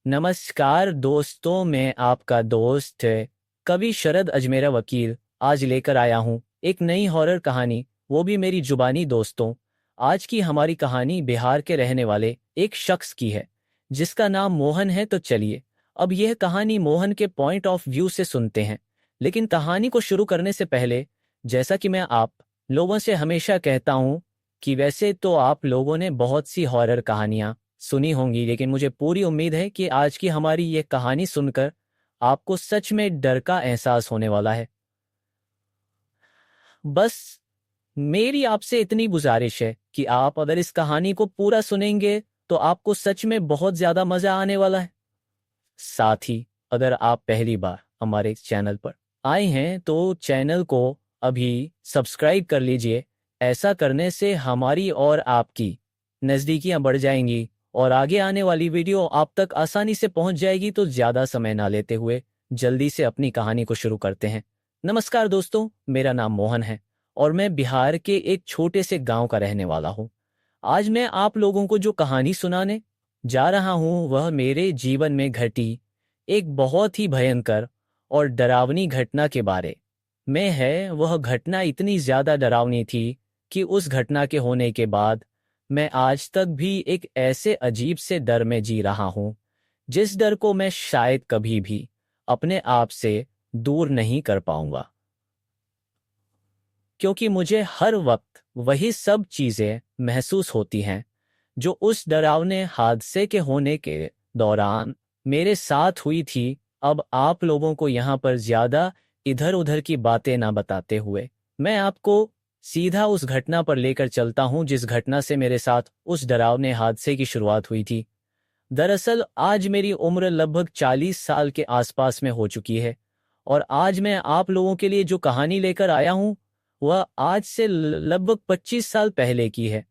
नमस्कार दोस्तों, मैं आपका दोस्त कवि शरद अजमेरा वकील आज लेकर आया हूँ एक नई हॉरर कहानी, वो भी मेरी जुबानी दोस्तों। आज की हमारी कहानी बिहार के रहने वाले एक शख्स की है जिसका नाम मोहन है। तो चलिए अब यह कहानी मोहन के पॉइंट ऑफ व्यू से सुनते हैं। लेकिन कहानी को शुरू करने से पहले, जैसा कि मैं आप लोगों से हमेशा कहता हूँ कि वैसे तो आप लोगों ने बहुत सी हॉरर कहानियाँ सुनी होंगी, लेकिन मुझे पूरी उम्मीद है कि आज की हमारी ये कहानी सुनकर आपको सच में डर का एहसास होने वाला है। बस मेरी आपसे इतनी गुजारिश है कि आप अगर इस कहानी को पूरा सुनेंगे तो आपको सच में बहुत ज्यादा मजा आने वाला है। साथ ही अगर आप पहली बार हमारे चैनल पर आए हैं तो चैनल को अभी सब्सक्राइब कर लीजिए। ऐसा करने से हमारी और आपकी नज़दीकियां बढ़ जाएंगी और आगे आने वाली वीडियो आप तक आसानी से पहुंच जाएगी। तो ज़्यादा समय ना लेते हुए जल्दी से अपनी कहानी को शुरू करते हैं। नमस्कार दोस्तों, मेरा नाम मोहन है और मैं बिहार के एक छोटे से गांव का रहने वाला हूं। आज मैं आप लोगों को जो कहानी सुनाने जा रहा हूं वह मेरे जीवन में घटी एक बहुत ही भयंकर और डरावनी घटना के बारे में है। वह घटना इतनी ज्यादा डरावनी थी कि उस घटना के होने के बाद मैं आज तक भी एक ऐसे अजीब से डर में जी रहा हूं जिस डर को मैं शायद कभी भी अपने आप से दूर नहीं कर पाऊंगा, क्योंकि मुझे हर वक्त वही सब चीजें महसूस होती हैं जो उस डरावने हादसे के होने के दौरान मेरे साथ हुई थी। अब आप लोगों को यहाँ पर ज्यादा इधर उधर की बातें ना बताते हुए मैं आपको सीधा उस घटना पर लेकर चलता हूँ जिस घटना से मेरे साथ उस डरावने हादसे की शुरुआत हुई थी। दरअसल आज मेरी उम्र लगभग 40 साल के आसपास में हो चुकी है और आज मैं आप लोगों के लिए जो कहानी लेकर आया हूँ वह आज से लगभग 25 साल पहले की है।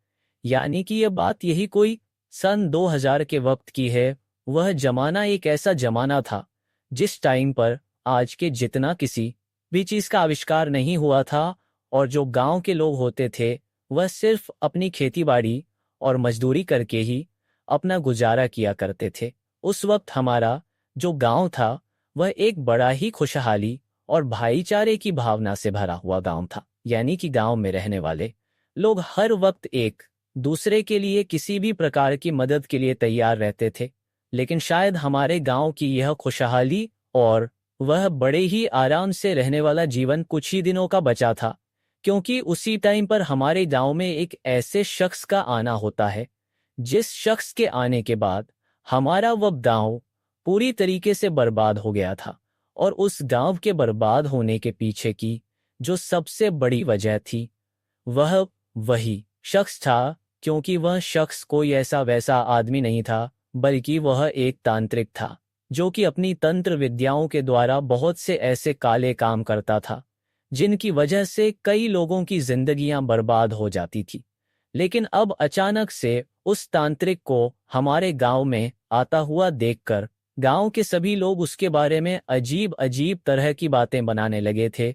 यानी कि यह बात यही कोई सन 2000 के वक्त की है। वह जमाना एक ऐसा जमाना था जिस टाइम पर आज के जितना किसी भी चीज का आविष्कार नहीं हुआ था और जो गांव के लोग होते थे वह सिर्फ अपनी खेतीबाड़ी और मजदूरी करके ही अपना गुजारा किया करते थे। उस वक्त हमारा जो गांव था वह एक बड़ा ही खुशहाली और भाईचारे की भावना से भरा हुआ गांव था। यानी कि गांव में रहने वाले लोग हर वक्त एक दूसरे के लिए किसी भी प्रकार की मदद के लिए तैयार रहते थे। लेकिन शायद हमारे गांव की यह खुशहाली और वह बड़े ही आराम से रहने वाला जीवन कुछ ही दिनों का बचा था, क्योंकि उसी टाइम पर हमारे गांव में एक ऐसे शख्स का आना होता है जिस शख्स के आने के बाद हमारा वह गांव पूरी तरीके से बर्बाद हो गया था। और उस गांव के बर्बाद होने के पीछे की जो सबसे बड़ी वजह थी वह वही शख्स था, क्योंकि वह शख्स कोई ऐसा वैसा आदमी नहीं था बल्कि वह एक तांत्रिक था जो कि अपनी तंत्र विद्याओं के द्वारा बहुत से ऐसे काले काम करता था जिनकी वजह से कई लोगों की जिंदगियां बर्बाद हो जाती थी। लेकिन अब अचानक से उस तांत्रिक को हमारे गांव में आता हुआ देखकर गांव के सभी लोग उसके बारे में अजीब अजीब तरह की बातें बनाने लगे थे।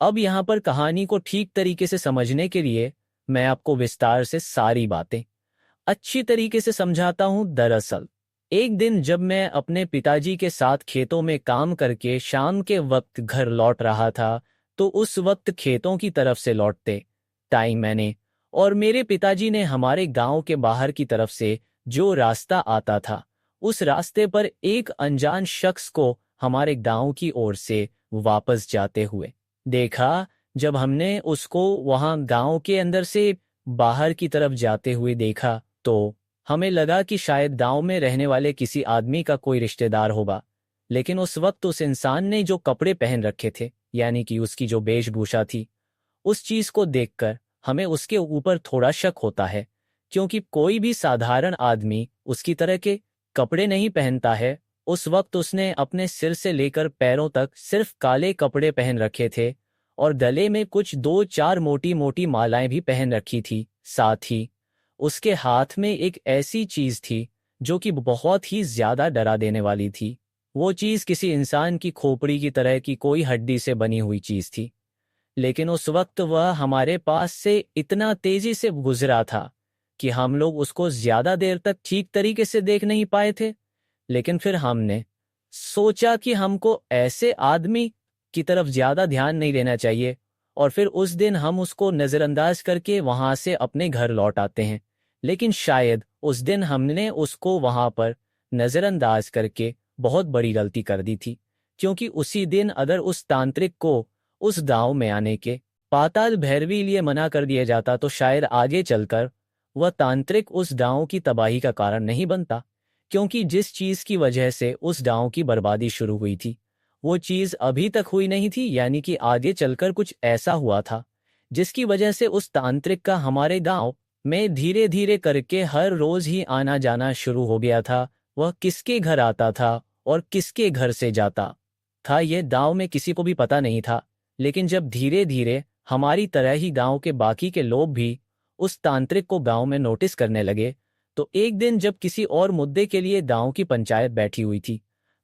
अब यहाँ पर कहानी को ठीक तरीके से समझने के लिए मैं आपको विस्तार से सारी बातें अच्छी तरीके से समझाता हूँ। दरअसल एक दिन जब मैं अपने पिताजी के साथ खेतों में काम करके शाम के वक्त घर लौट रहा था, तो उस वक्त खेतों की तरफ से लौटते टाइम मैंने और मेरे पिताजी ने हमारे गांव के बाहर की तरफ से जो रास्ता आता था उस रास्ते पर एक अनजान शख्स को हमारे गांव की ओर से वापस जाते हुए देखा। जब हमने उसको वहां गांव के अंदर से बाहर की तरफ जाते हुए देखा तो हमें लगा कि शायद गांव में रहने वाले किसी आदमी का कोई रिश्तेदार होगा। लेकिन उस वक्त उस इंसान ने जो कपड़े पहन रखे थे, यानी कि उसकी जो वेशभूषा थी, उस चीज को देखकर हमें उसके ऊपर थोड़ा शक होता है, क्योंकि कोई भी साधारण आदमी उसकी तरह के कपड़े नहीं पहनता है। उस वक्त उसने अपने सिर से लेकर पैरों तक सिर्फ काले कपड़े पहन रखे थे और गले में कुछ दो चार मोटी मोटी मालाएं भी पहन रखी थी। साथ ही उसके हाथ में एक ऐसी चीज थी जो कि बहुत ही ज्यादा डरा देने वाली थी। वो चीज किसी इंसान की खोपड़ी की तरह की कोई हड्डी से बनी हुई चीज थी। लेकिन उस वक्त वह हमारे पास से इतना तेजी से गुजरा था कि हम लोग उसको ज्यादा देर तक ठीक तरीके से देख नहीं पाए थे। लेकिन फिर हमने सोचा कि हमको ऐसे आदमी की तरफ ज्यादा ध्यान नहीं देना चाहिए, और फिर उस दिन हम उसको नजरअंदाज करके वहां से अपने घर लौट आते हैं। लेकिन शायद उस दिन हमने उसको वहां पर नजरअंदाज करके बहुत बड़ी गलती कर दी थी, क्योंकि उसी दिन अगर उस तांत्रिक को उस गांव में आने के पाताल भैरवी लिए मना कर दिया जाता तो शायद आगे चलकर वह तांत्रिक उस गांव की तबाही का कारण नहीं बनता, क्योंकि जिस चीज की वजह से उस गांव की बर्बादी शुरू हुई थी वो चीज अभी तक हुई नहीं थी, यानी कि आगे चलकर कुछ ऐसा हुआ था जिसकी वजह से उस तांत्रिक का हमारे गांव में धीरे धीरे करके हर रोज ही आना जाना शुरू हो गया था। वह किसके घर आता था और किसके घर से जाता था यह गांव में किसी को भी पता नहीं था। लेकिन जब धीरे धीरे हमारी तरह ही गांव के बाकी के लोग भी उस तांत्रिक को गांव में नोटिस करने लगे, तो एक दिन जब किसी और मुद्दे के लिए गांव की पंचायत बैठी हुई थी,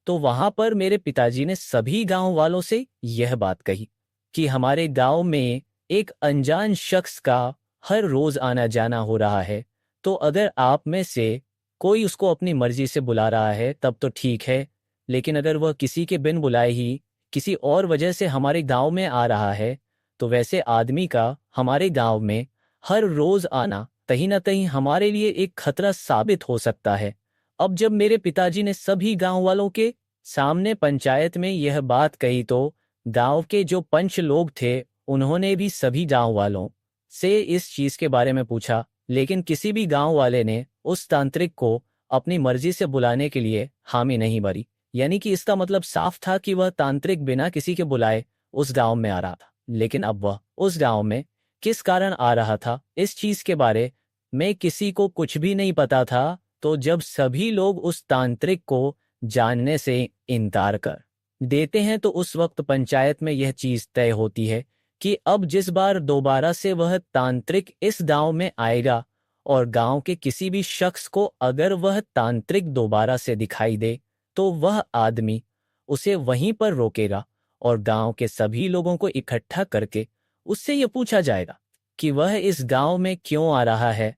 तो वहां पर मेरे पिताजी ने सभी गांव वालों से यह बात कही कि हमारे गांव में एक अनजान शख्स का हर रोज आना जाना हो रहा है, तो अगर आप में से कोई उसको अपनी मर्जी से बुला रहा है तब तो ठीक है, लेकिन अगर वह किसी के बिन बुलाए ही किसी और वजह से हमारे गांव में आ रहा है, तो वैसे आदमी का हमारे गांव में हर रोज आना कहीं ना कहीं हमारे लिए एक खतरा साबित हो सकता है। अब जब मेरे पिताजी ने सभी गांव वालों के सामने पंचायत में यह बात कही, तो गांव के जो पंच लोग थे उन्होंने भी सभी गांव वालों से इस चीज के बारे में पूछा, लेकिन किसी भी गांव वाले ने उस तांत्रिक को अपनी मर्जी से बुलाने के लिए हामी नहीं भरी। यानी कि इसका मतलब साफ था कि वह तांत्रिक बिना किसी के बुलाए उस गांव में आ रहा था। लेकिन अब वह उस गांव में किस कारण आ रहा था इस चीज के बारे में किसी को कुछ भी नहीं पता था। तो जब सभी लोग उस तांत्रिक को जानने से इनकार कर देते हैं, तो उस वक्त पंचायत में यह चीज तय होती है कि अब जिस बार दोबारा से वह तांत्रिक इस गांव में आएगा और गांव के किसी भी शख्स को अगर वह तांत्रिक दोबारा से दिखाई दे, तो वह आदमी उसे वहीं पर रोकेगा और गांव के सभी लोगों को इकट्ठा करके उससे यह पूछा जाएगा कि वह इस गांव में क्यों आ रहा है।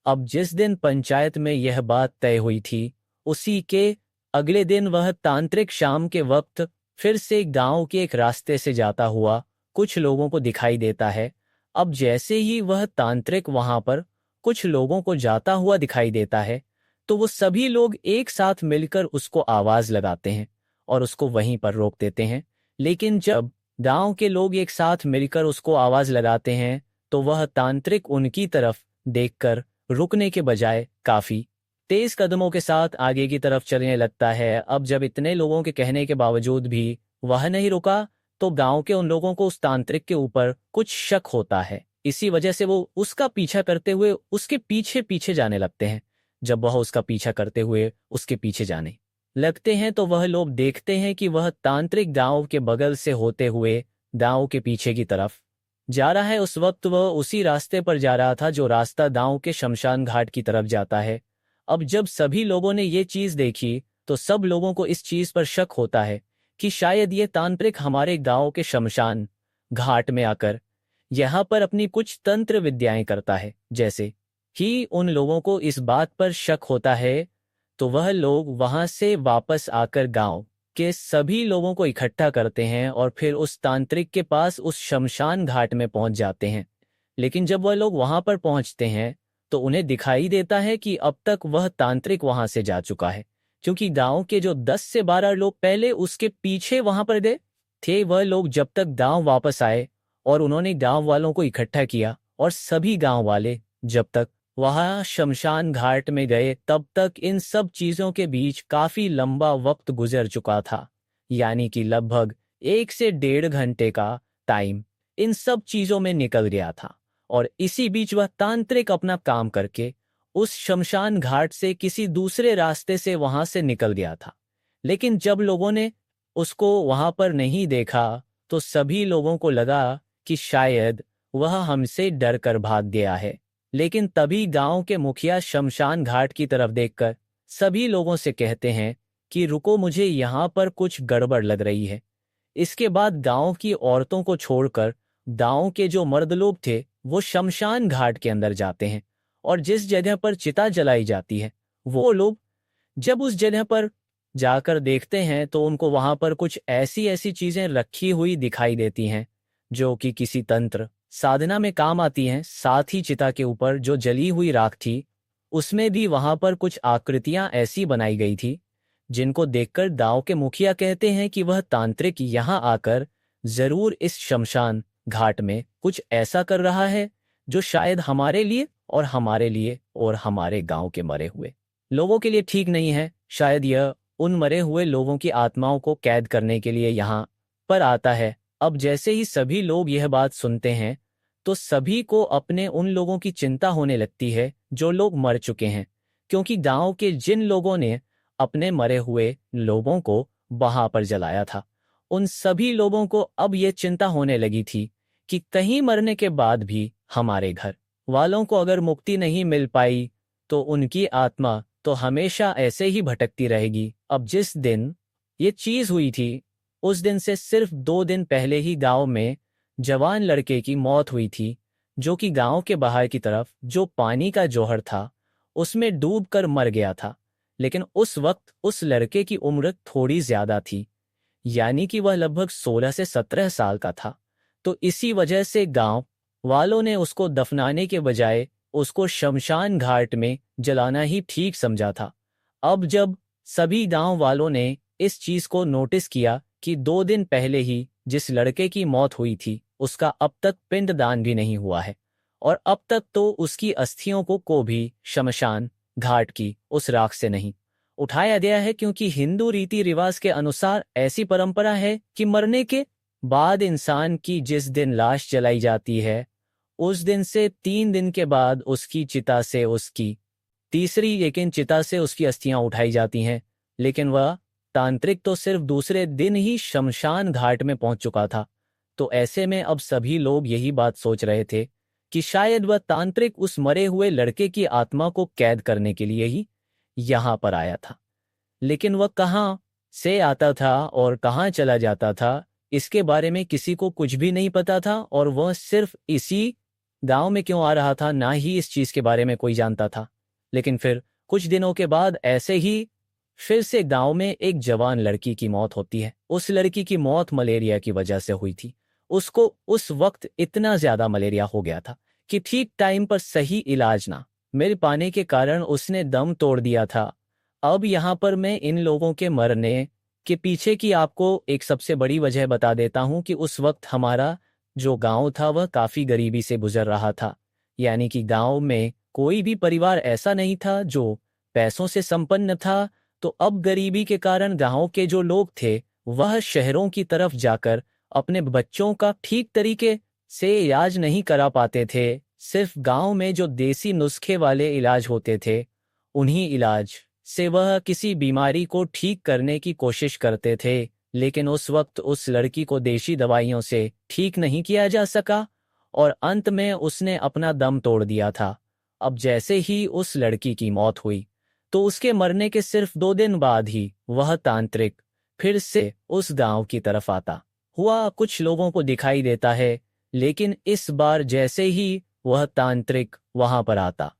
अब जिस दिन पंचायत में यह बात तय हुई थी, उसी के अगले दिन वह तांत्रिक शाम के वक्त फिर से गांव के एक रास्ते से जाता हुआ कुछ लोगों को दिखाई देता है। अब जैसे ही वह तांत्रिक वहां पर कुछ लोगों को जाता हुआ दिखाई देता है, तो वो सभी लोग एक साथ मिलकर उसको आवाज लगाते हैं और उसको वहीं पर रोक देते हैं। लेकिन जब गांव के लोग एक साथ मिलकर उसको आवाज लगाते हैं, तो वह तांत्रिक उनकी तरफ देखकर रुकने के बजाय काफी तेज कदमों के साथ आगे की तरफ चलने लगता है। अब जब इतने लोगों के कहने के बावजूद भी वह नहीं रुका, तो गांव के उन लोगों को उस तांत्रिक के ऊपर कुछ शक होता है। इसी वजह से वो उसका पीछा करते हुए उसके पीछे पीछे जाने लगते हैं। जब वह उसका पीछा करते हुए उसके पीछे जाने लगते हैं, तो वह लोग देखते हैं कि वह तांत्रिक गांव के बगल से होते हुए गांव के पीछे की तरफ जा रहा है। उस वक्त वह उसी रास्ते पर जा रहा था जो रास्ता गांव के शमशान घाट की तरफ जाता है। अब जब सभी लोगों ने ये चीज देखी, तो सब लोगों को इस चीज पर शक होता है कि शायद ये तांत्रिक हमारे गांव के शमशान घाट में आकर यहाँ पर अपनी कुछ तंत्र विद्याएं करता है। जैसे ही उन लोगों को इस बात पर शक होता है, तो वह लोग वहां से वापस आकर गांव के सभी लोगों को इकट्ठा करते हैं और फिर उस तांत्रिक के पास उस शमशान घाट में पहुंच जाते हैं। लेकिन जब वह लोग वहां पर पहुंचते हैं, तो उन्हें दिखाई देता है कि अब तक वह तांत्रिक वहां से जा चुका है, क्योंकि गांव के जो 10 से 12 लोग पहले उसके पीछे वहां पर गए थे, वह लोग जब तक गांव वापस आए और उन्होंने गांव वालों को इकट्ठा किया, और सभी गांव वाले जब तक वहां शमशान घाट में गए, तब तक इन सब चीजों के बीच काफी लंबा वक्त गुजर चुका था। यानी कि लगभग 1 से 1.5 घंटे का टाइम इन सब चीजों में निकल गया था। और इसी बीच वह तांत्रिक अपना काम करके उस शमशान घाट से किसी दूसरे रास्ते से वहां से निकल गया था। लेकिन जब लोगों ने उसको वहां पर नहीं देखा, तो सभी लोगों को लगा कि शायद वह हमसे डर कर भाग गया है। लेकिन तभी गांव के मुखिया शमशान घाट की तरफ देखकर सभी लोगों से कहते हैं कि रुको, मुझे यहाँ पर कुछ गड़बड़ लग रही है। इसके बाद गांव की औरतों को छोड़कर गांव के जो मर्द लोग थे वो शमशान घाट के अंदर जाते हैं, और जिस जगह पर चिता जलाई जाती है, वो लोग जब उस जगह पर जाकर देखते हैं तो उनको वहां पर कुछ ऐसी ऐसी चीजें रखी हुई दिखाई देती हैं जो कि किसी तंत्र साधना में काम आती हैं। साथ ही चिता के ऊपर जो जली हुई राख थी उसमें भी वहां पर कुछ आकृतियां ऐसी बनाई गई थी जिनको देखकर गांव के मुखिया कहते हैं कि वह तांत्रिक यहां आकर जरूर इस शमशान घाट में कुछ ऐसा कर रहा है जो शायद हमारे लिए और हमारे गांव के मरे हुए लोगों के लिए ठीक नहीं है। शायद यह उन मरे हुए लोगों की आत्माओं को कैद करने के लिए यहाँ पर आता है। अब जैसे ही सभी लोग यह बात सुनते हैं तो सभी को अपने उन लोगों की चिंता होने लगती है जो लोग मर चुके हैं, क्योंकि गांव के जिन लोगों ने अपने मरे हुए लोगों को वहां पर जलाया था उन सभी लोगों को अब यह चिंता होने लगी थी कि कहीं मरने के बाद भी हमारे घर वालों को अगर मुक्ति नहीं मिल पाई तो उनकी आत्मा तो हमेशा ऐसे ही भटकती रहेगी। अब जिस दिन ये चीज हुई थी उस दिन से सिर्फ 2 दिन पहले ही गांव में जवान लड़के की मौत हुई थी जो कि गांव के बाहर की तरफ जो पानी का जौहर था उसमें डूबकर मर गया था। लेकिन उस वक्त उस लड़के की उम्र थोड़ी ज्यादा थी, यानी कि वह लगभग 16 से 17 साल का था। तो इसी वजह से गांव वालों ने उसको दफनाने के बजाय उसको शमशान घाट में जलाना ही ठीक समझा था। अब जब सभी गांव वालों ने इस चीज को नोटिस किया कि 2 दिन पहले ही जिस लड़के की मौत हुई थी उसका अब तक पिंडदान भी नहीं हुआ है और अब तक तो उसकी अस्थियों को भी शमशान घाट की उस राख से नहीं उठाया गया है, क्योंकि हिंदू रीति रिवाज के अनुसार ऐसी परंपरा है कि मरने के बाद इंसान की जिस दिन लाश जलाई जाती है उस दिन से 3 दिन के बाद उसकी चिता से उसकी अस्थियां उठाई जाती हैं। लेकिन वह तांत्रिक तो सिर्फ दूसरे दिन ही शमशान घाट में पहुंच चुका था। तो ऐसे में अब सभी लोग यही बात सोच रहे थे कि शायद वह तांत्रिक उस मरे हुए लड़के की आत्मा को कैद करने के लिए ही यहां पर आया था। लेकिन वह कहाँ से आता था और कहाँ चला जाता था इसके बारे में किसी को कुछ भी नहीं पता था, और वह सिर्फ इसी गांव में क्यों आ रहा था ना ही इस चीज के बारे में कोई जानता था। लेकिन फिर कुछ दिनों के बाद ऐसे ही फिर से गांव में एक जवान लड़की की मौत होती है। उस लड़की की मौत मलेरिया की वजह से हुई थी। उसको उस वक्त इतना ज्यादा मलेरिया हो गया था कि ठीक टाइम पर सही इलाज ना मिल पाने के कारण उसने दम तोड़ दिया था। अब यहाँ पर मैं इन लोगों के मरने के पीछे की आपको एक सबसे बड़ी वजह बता देता हूँ कि उस वक्त हमारा जो गांव था वह काफी गरीबी से गुजर रहा था। यानी कि गांव में कोई भी परिवार ऐसा नहीं था जो पैसों से संपन्न था। तो अब गरीबी के कारण गांव के जो लोग थे वह शहरों की तरफ जाकर अपने बच्चों का ठीक तरीके से इलाज नहीं करा पाते थे। सिर्फ गांव में जो देसी नुस्खे वाले इलाज होते थे उन्हीं इलाज से वह किसी बीमारी को ठीक करने की कोशिश करते थे। लेकिन उस वक्त उस लड़की को देशी दवाइयों से ठीक नहीं किया जा सका और अंत में उसने अपना दम तोड़ दिया था। अब जैसे ही उस लड़की की मौत हुई तो उसके मरने के सिर्फ 2 दिन बाद ही वह तांत्रिक फिर से उस गांव की तरफ आता हुआ कुछ लोगों को दिखाई देता है। लेकिन इस बार जैसे ही वह तांत्रिक वहां पर आता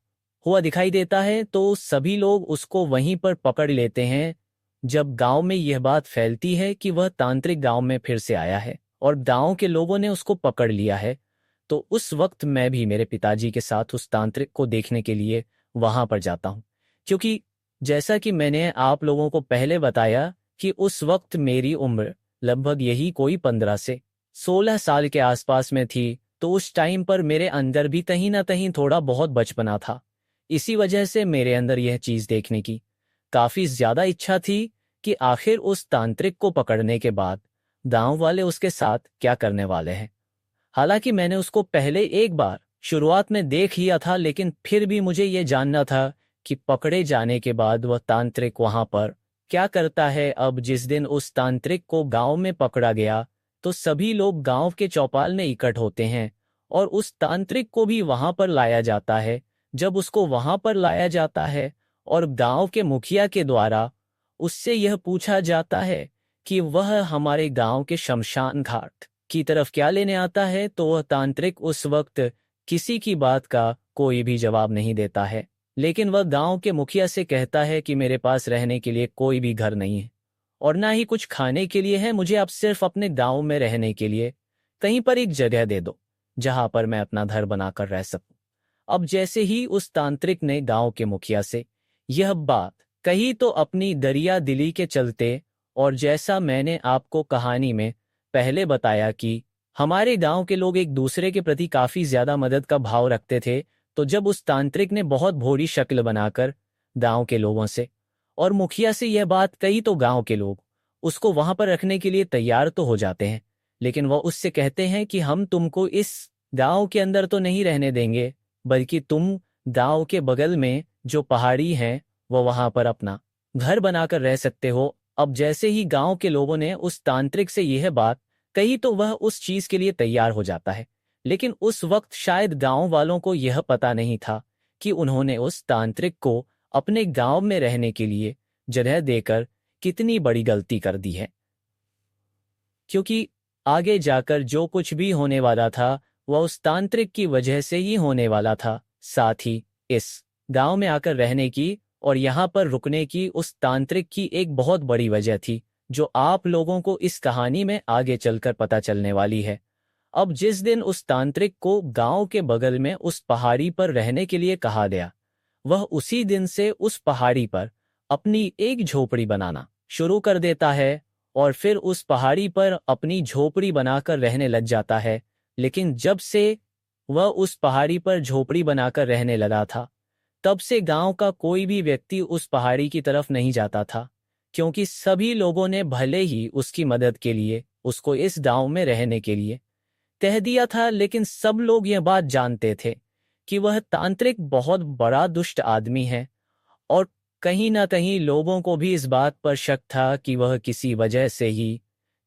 हुआ दिखाई देता है तो सभी लोग उसको वहीं पर पकड़ लेते हैं। जब गांव में यह बात फैलती है कि वह तांत्रिक गांव में फिर से आया है और गांव के लोगों ने उसको पकड़ लिया है, तो उस वक्त मैं भी मेरे पिताजी के साथ उस तांत्रिक को देखने के लिए वहां पर जाता हूं। क्योंकि जैसा कि मैंने आप लोगों को पहले बताया कि उस वक्त मेरी उम्र लगभग यही कोई 15 से 16 साल के आसपास में थी। तो उस टाइम पर मेरे अंदर भी कहीं ना कहीं थोड़ा बहुत बचपना था। इसी वजह से मेरे अंदर यह चीज देखने की काफी ज्यादा इच्छा थी कि आखिर उस तांत्रिक को पकड़ने के बाद गांव वाले उसके साथ क्या करने वाले हैं। हालांकि मैंने उसको पहले एक बार शुरुआत में देख लिया था, लेकिन फिर भी मुझे यह जानना था कि पकड़े जाने के बाद वह तांत्रिक वहां पर क्या करता है। अब जिस दिन उस तांत्रिक को गांव में पकड़ा गया तो सभी लोग गांव के चौपाल में इकट्ठ होते हैं और उस तांत्रिक को भी वहां पर लाया जाता है। जब उसको वहां पर लाया जाता है और गांव के मुखिया के द्वारा उससे यह पूछा जाता है कि वह हमारे गांव के शमशान घाट की तरफ क्या लेने आता है, तो वह तांत्रिक उस वक्त किसी की बात का कोई भी जवाब नहीं देता है। लेकिन वह गांव के मुखिया से कहता है कि मेरे पास रहने के लिए कोई भी घर नहीं है और ना ही कुछ खाने के लिए है। मुझे अब सिर्फ अपने गांव में रहने के लिए कहीं पर एक जगह दे दो जहां पर मैं अपना घर बनाकर रह सकूं। अब जैसे ही उस तांत्रिक ने गांव के मुखिया से यह बात कही तो अपनी दरिया दिली के चलते, और जैसा मैंने आपको कहानी में पहले बताया कि हमारे गांव के लोग एक दूसरे के प्रति काफी ज्यादा मदद का भाव रखते थे, तो जब उस तांत्रिक ने बहुत भोली शक्ल बनाकर गांव के लोगों से और मुखिया से यह बात कही तो गांव के लोग उसको वहां पर रखने के लिए तैयार तो हो जाते हैं, लेकिन वह उससे कहते हैं कि हम तुमको इस गांव के अंदर तो नहीं रहने देंगे, बल्कि तुम गांव के बगल में जो पहाड़ी है वो वहां पर अपना घर बनाकर रह सकते हो। अब जैसे ही गांव के लोगों ने उस तांत्रिक से यह बात कही तो वह उस चीज के लिए तैयार हो जाता है, लेकिन उस वक्त शायद गांव वालों को यह पता नहीं था कि उन्होंने उस तांत्रिक को अपने गांव में रहने के लिए जगह देकर कितनी बड़ी गलती कर दी है, क्योंकि आगे जाकर जो कुछ भी होने वाला था वह उस तांत्रिक की वजह से ही होने वाला था। साथ ही इस गांव में आकर रहने की और यहाँ पर रुकने की उस तांत्रिक की एक बहुत बड़ी वजह थी, जो आप लोगों को इस कहानी में आगे चलकर पता चलने वाली है। अब जिस दिन उस तांत्रिक को गांव के बगल में उस पहाड़ी पर रहने के लिए कहा गया, वह उसी दिन से उस पहाड़ी पर अपनी एक झोपड़ी बनाना शुरू कर देता है और फिर उस पहाड़ी पर अपनी झोपड़ी बनाकर रहने लग जाता है। लेकिन जब से वह उस पहाड़ी पर झोपड़ी बनाकर रहने लगा था, तब से गांव का कोई भी व्यक्ति उस पहाड़ी की तरफ नहीं जाता था, क्योंकि सभी लोगों ने भले ही उसकी मदद के लिए उसको इस गांव में रहने के लिए कह दिया था, लेकिन सब लोग यह बात जानते थे कि वह तांत्रिक बहुत बड़ा दुष्ट आदमी है, और कहीं ना कहीं लोगों को भी इस बात पर शक था कि वह किसी वजह से ही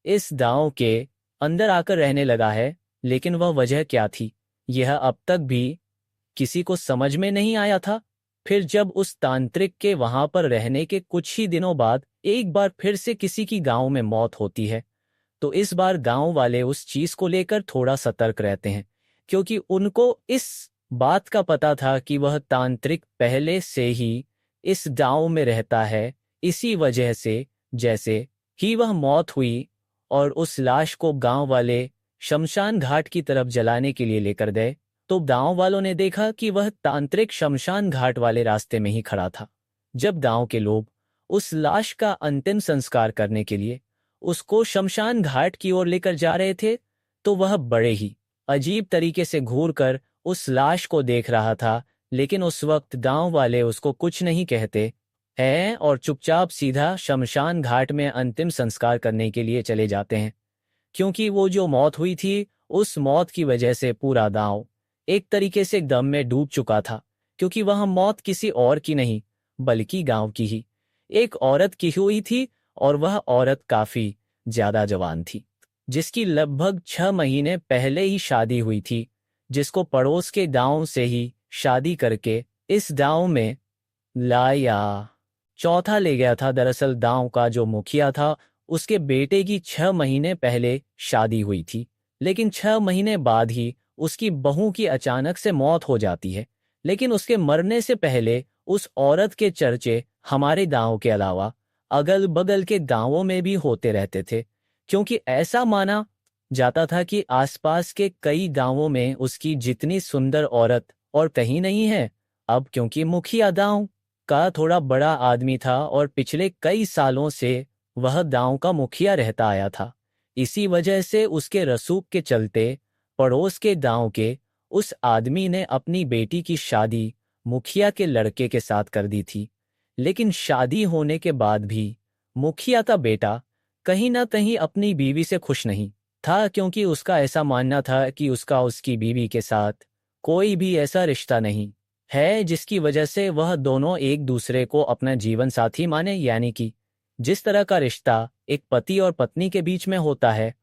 इस गांव के अंदर आकर रहने लगा है। लेकिन वह वजह क्या थी, यह अब तक भी किसी को समझ में नहीं आया था। फिर जब उस तांत्रिक के वहां पर रहने के कुछ ही दिनों बाद एक बार फिर से किसी की गांव में मौत होती है, तो इस बार गांव वाले उस चीज को लेकर थोड़ा सतर्क रहते हैं, क्योंकि उनको इस बात का पता था कि वह तांत्रिक पहले से ही इस गांव में रहता है। इसी वजह से जैसे ही वह मौत हुई और उस लाश को गांव वाले शमशान घाट की तरफ जलाने के लिए लेकर गए, तो गांव वालों ने देखा कि वह तांत्रिक शमशान घाट वाले रास्ते में ही खड़ा था। जब गांव के लोग उस लाश का अंतिम संस्कार करने के लिए उसको शमशान घाट की ओर लेकर जा रहे थे, तो वह बड़े ही अजीब तरीके से घूरकर उस लाश को देख रहा था। लेकिन उस वक्त गांव वाले उसको कुछ नहीं कहते हैं और चुपचाप सीधा शमशान घाट में अंतिम संस्कार करने के लिए चले जाते हैं, क्योंकि वो जो मौत हुई थी उस मौत की वजह से पूरा गांव एक तरीके से गम में डूब चुका था, क्योंकि वह मौत किसी और की नहीं बल्कि गांव की ही एक औरत की हुई थी, और वह औरत काफी ज्यादा जवान थी, जिसकी लगभग 6 महीने पहले ही शादी हुई थी, जिसको पड़ोस के गांव से ही शादी करके इस गांव में लाया चौथा ले गया था। दरअसल गांव का जो मुखिया था उसके बेटे की 6 महीने पहले शादी हुई थी, लेकिन 6 महीने बाद ही उसकी बहू की अचानक से मौत हो जाती है। लेकिन उसके मरने से पहले उस औरत के चर्चे हमारे गांव के अलावा अगल बगल के गांवों में भी होते रहते थे, क्योंकि ऐसा माना जाता था कि आसपास के कई गांवों में उसकी जितनी सुंदर औरत और कहीं नहीं है। अब क्योंकि मुखिया गांव का थोड़ा बड़ा आदमी था और पिछले कई सालों से वह गांव का मुखिया रहता आया था, इसी वजह से उसके रसूख के चलते पड़ोस के गांव के उस आदमी ने अपनी बेटी की शादी मुखिया के लड़के के साथ कर दी थी। लेकिन शादी होने के बाद भी मुखिया का बेटा कहीं ना कहीं अपनी बीवी से खुश नहीं था, क्योंकि उसका ऐसा मानना था कि उसका उसकी बीवी के साथ कोई भी ऐसा रिश्ता नहीं है जिसकी वजह से वह दोनों एक दूसरे को अपना जीवन साथी माने, यानी कि जिस तरह का रिश्ता एक पति और पत्नी के बीच में होता है,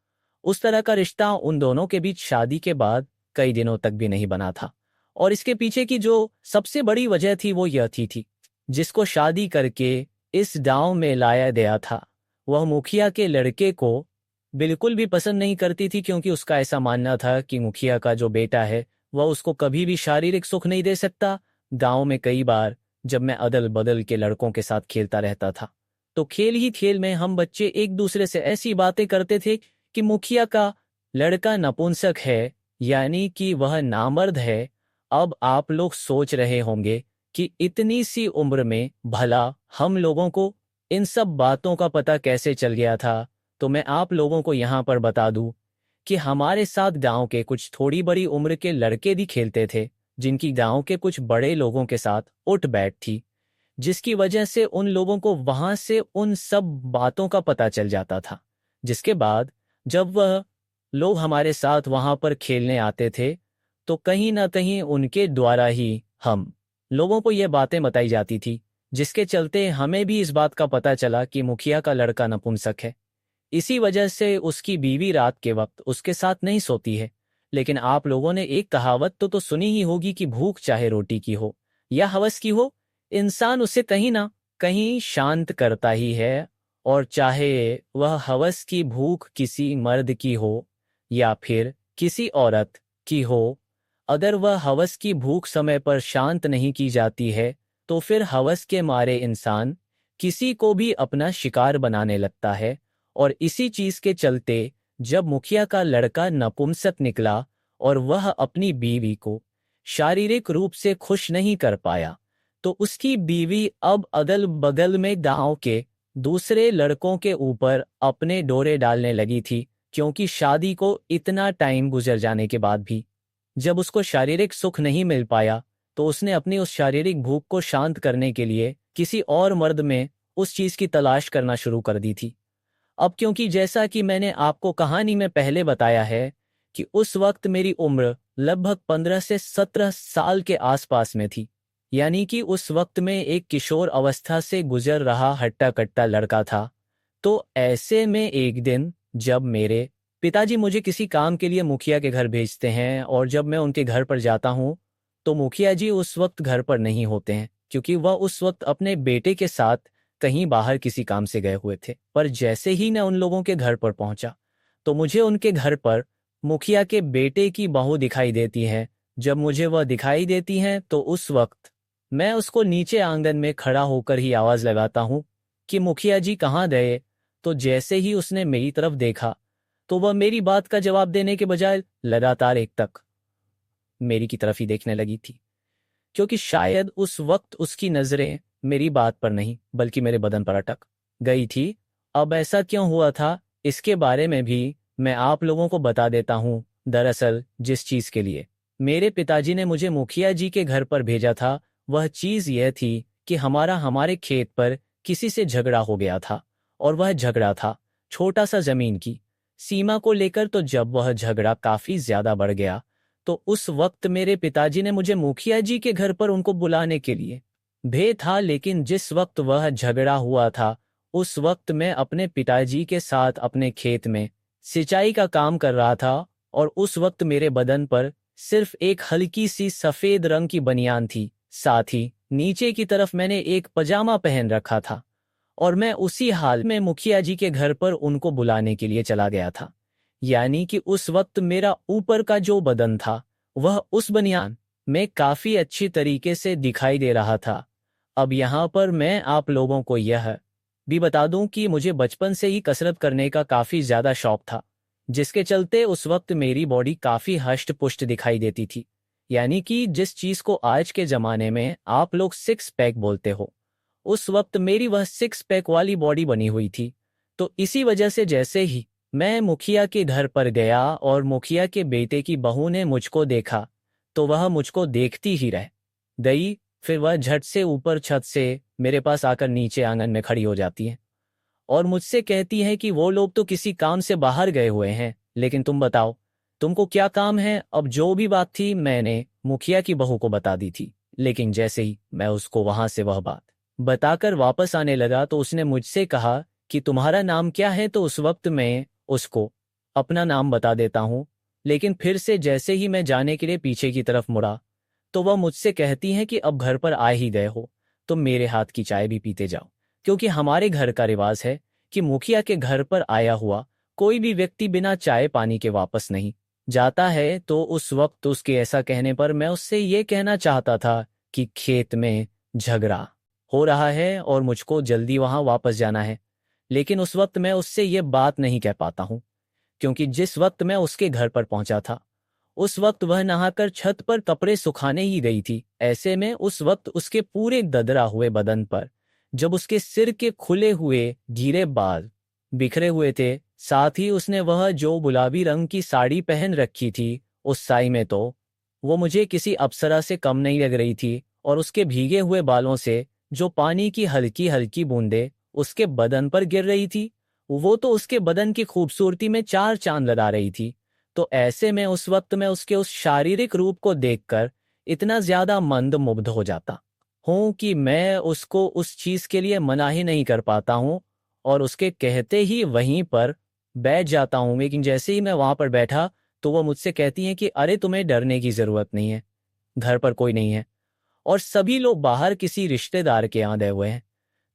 उस तरह का रिश्ता उन दोनों के बीच शादी के बाद कई दिनों तक भी नहीं बना था। और इसके पीछे की जो सबसे बड़ी वजह थी वो यह थी जिसको शादी करके इस गांव में लाया गया था, वह मुखिया के लड़के को बिल्कुल भी पसंद नहीं करती थी, क्योंकि उसका ऐसा मानना था कि मुखिया का जो बेटा है वह उसको कभी भी शारीरिक सुख नहीं दे सकता, गांव में कई बार जब मैं अदल बदल के लड़कों के साथ खेलता रहता था, तो खेल ही खेल में हम बच्चे एक दूसरे से ऐसी बातें करते थे कि मुखिया का लड़का नपुंसक है, यानी कि वह नामर्द है। अब आप लोग सोच रहे होंगे कि इतनी सी उम्र में भला हम लोगों को इन सब बातों का पता कैसे चल गया था। तो मैं आप लोगों को यहाँ पर बता दूं कि हमारे साथ गांव के कुछ थोड़ी बड़ी उम्र के लड़के भी खेलते थे, जिनकी गांव के कुछ बड़े लोगों के साथ उठ बैठ थी, जिसकी वजह से उन लोगों को वहां से उन सब बातों का पता चल जाता था। जिसके बाद जब वह लोग हमारे साथ वहां पर खेलने आते थे, तो कहीं ना कहीं उनके द्वारा ही हम लोगों को ये बातें बताई जाती थी, जिसके चलते हमें भी इस बात का पता चला कि मुखिया का लड़का नपुंसक है। इसी वजह से उसकी बीवी रात के वक्त उसके साथ नहीं सोती है। लेकिन आप लोगों ने एक कहावत तो सुनी ही होगी कि भूख चाहे रोटी की हो या हवस की हो, इंसान उसे कहीं ना कहीं शांत करता ही है। और चाहे वह हवस की भूख किसी मर्द की हो या फिर किसी औरत की हो, अगर वह हवस की भूख समय पर शांत नहीं की जाती है, तो फिर हवस के मारे इंसान किसी को भी अपना शिकार बनाने लगता है। और इसी चीज के चलते जब मुखिया का लड़का नपुंसक निकला और वह अपनी बीवी को शारीरिक रूप से खुश नहीं कर पाया, तो उसकी बीवी अब अगल बगल में गांव के दूसरे लड़कों के ऊपर अपने डोरे डालने लगी थी, क्योंकि शादी को इतना टाइम गुजर जाने के बाद भी जब उसको शारीरिक सुख नहीं मिल पाया, तो उसने अपनी उस शारीरिक भूख को शांत करने के लिए किसी और मर्द में उस चीज की तलाश करना शुरू कर दी थी। अब क्योंकि जैसा कि मैंने आपको कहानी में पहले बताया है कि उस वक्त मेरी उम्र लगभग 15 से 17 साल के आसपास में थी, यानी कि उस वक्त में एक किशोर अवस्था से गुजर रहा हट्टा कट्टा लड़का था। तो ऐसे में एक दिन जब मेरे पिताजी मुझे किसी काम के लिए मुखिया के घर भेजते हैं, और जब मैं उनके घर पर जाता हूं, तो मुखिया जी उस वक्त घर पर नहीं होते हैं, क्योंकि वह उस वक्त अपने बेटे के साथ कहीं बाहर किसी काम से गए हुए थे। पर जैसे ही मैं उन लोगों के घर पर पहुंचा, तो मुझे उनके घर पर मुखिया के बेटे की बहू दिखाई देती है। जब मुझे वह दिखाई देती हैं, तो उस वक्त मैं उसको नीचे आंगन में खड़ा होकर ही आवाज लगाता हूं कि मुखिया जी कहाँ गए। तो जैसे ही उसने मेरी तरफ देखा, तो वह मेरी बात का जवाब देने के बजाय लगातार एक तक मेरी की तरफ ही देखने लगी थी, क्योंकि शायद उस वक्त उसकी नजरें मेरी बात पर नहीं बल्कि मेरे बदन पर अटक गई थी। अब ऐसा क्यों हुआ था, इसके बारे में भी मैं आप लोगों को बता देता हूं। दरअसल जिस चीज के लिए मेरे पिताजी ने मुझे मुखिया जी के घर पर भेजा था, वह चीज यह थी कि हमारे खेत पर किसी से झगड़ा हो गया था। और वह झगड़ा था छोटा सा जमीन की सीमा को लेकर। तो जब वह झगड़ा काफी ज्यादा बढ़ गया, तो उस वक्त मेरे पिताजी ने मुझे मुखिया जी के घर पर उनको बुलाने के लिए भेजा था। लेकिन जिस वक्त वह झगड़ा हुआ था, उस वक्त मैं अपने पिताजी के साथ अपने खेत में सिंचाई का काम कर रहा था, और उस वक्त मेरे बदन पर सिर्फ एक हल्की सी सफेद रंग की बनियान थी, साथ ही नीचे की तरफ मैंने एक पजामा पहन रखा था। और मैं उसी हाल में मुखिया जी के घर पर उनको बुलाने के लिए चला गया था। यानी कि उस वक्त मेरा ऊपर का जो बदन था, वह उस बनियान में काफी अच्छी तरीके से दिखाई दे रहा था। अब यहाँ पर मैं आप लोगों को यह भी बता दूं कि मुझे बचपन से ही कसरत करने का काफी ज्यादा शौक था, जिसके चलते उस वक्त मेरी बॉडी काफी हष्ट पुष्ट दिखाई देती थी। यानी कि जिस चीज को आज के जमाने में आप लोग सिक्स पैक बोलते हो, उस वक्त मेरी वह सिक्स पैक वाली बॉडी बनी हुई थी। तो इसी वजह से जैसे ही मैं मुखिया के घर पर गया और मुखिया के बेटे की बहू ने मुझको देखा, तो वह मुझको देखती ही रह गई। फिर वह झट से ऊपर छत से मेरे पास आकर नीचे आंगन में खड़ी हो जाती है और मुझसे कहती है कि वो लोग तो किसी काम से बाहर गए हुए हैं, लेकिन तुम बताओ तुमको क्या काम है। अब जो भी बात थी मैंने मुखिया की बहू को बता दी थी, लेकिन जैसे ही मैं उसको वहां से वह बात बताकर वापस आने लगा, तो उसने मुझसे कहा कि तुम्हारा नाम क्या है। तो उस वक्त मैं उसको अपना नाम बता देता हूँ, लेकिन फिर से जैसे ही मैं जाने के लिए पीछे की तरफ मुड़ा, तो वह मुझसे कहती है कि अब घर पर आ ही गए हो तो मेरे हाथ की चाय भी पीते जाओ, क्योंकि हमारे घर का रिवाज है कि मुखिया के घर पर आया हुआ कोई भी व्यक्ति बिना चाय पानी के वापस नहीं जाता है। तो उस वक्त उसके ऐसा कहने पर मैं उससे ये कहना चाहता था कि खेत में झगड़ा हो रहा है और मुझको जल्दी वहां वापस जाना है। लेकिन उस वक्त मैं उससे ये बात नहीं कह पाता हूँ, क्योंकि जिस वक्त मैं उसके घर पर पहुंचा था उस वक्त वह नहाकर छत पर कपड़े सुखाने ही गई थी। ऐसे में उस वक्त उसके पूरे ददरा हुए बदन पर, जब उसके सिर के खुले हुए गिरे बाल बिखरे हुए थे, साथ ही उसने वह जो गुलाबी रंग की साड़ी पहन रखी थी, उस साई में तो वो मुझे किसी अप्सरा से कम नहीं लग रही थी। और उसके भीगे हुए बालों से जो पानी की हल्की हल्की बूंदें उसके बदन पर गिर रही थी, वो तो उसके बदन की खूबसूरती में चार चांद लगा रही थी। तो ऐसे में उस वक्त मैं उसके उस शारीरिक रूप को देखकर इतना ज्यादा मंद मुग्ध हो जाता हूं कि मैं उसको उस चीज के लिए मना ही नहीं कर पाता हूं, और उसके कहते ही वहीं पर बैठ जाता हूं। लेकिन जैसे ही मैं वहां पर बैठा तो वो मुझसे कहती हैं कि अरे तुम्हें डरने की जरूरत नहीं है, घर पर कोई नहीं है और सभी लोग बाहर किसी रिश्तेदार के यहाँ गए हुए हैं।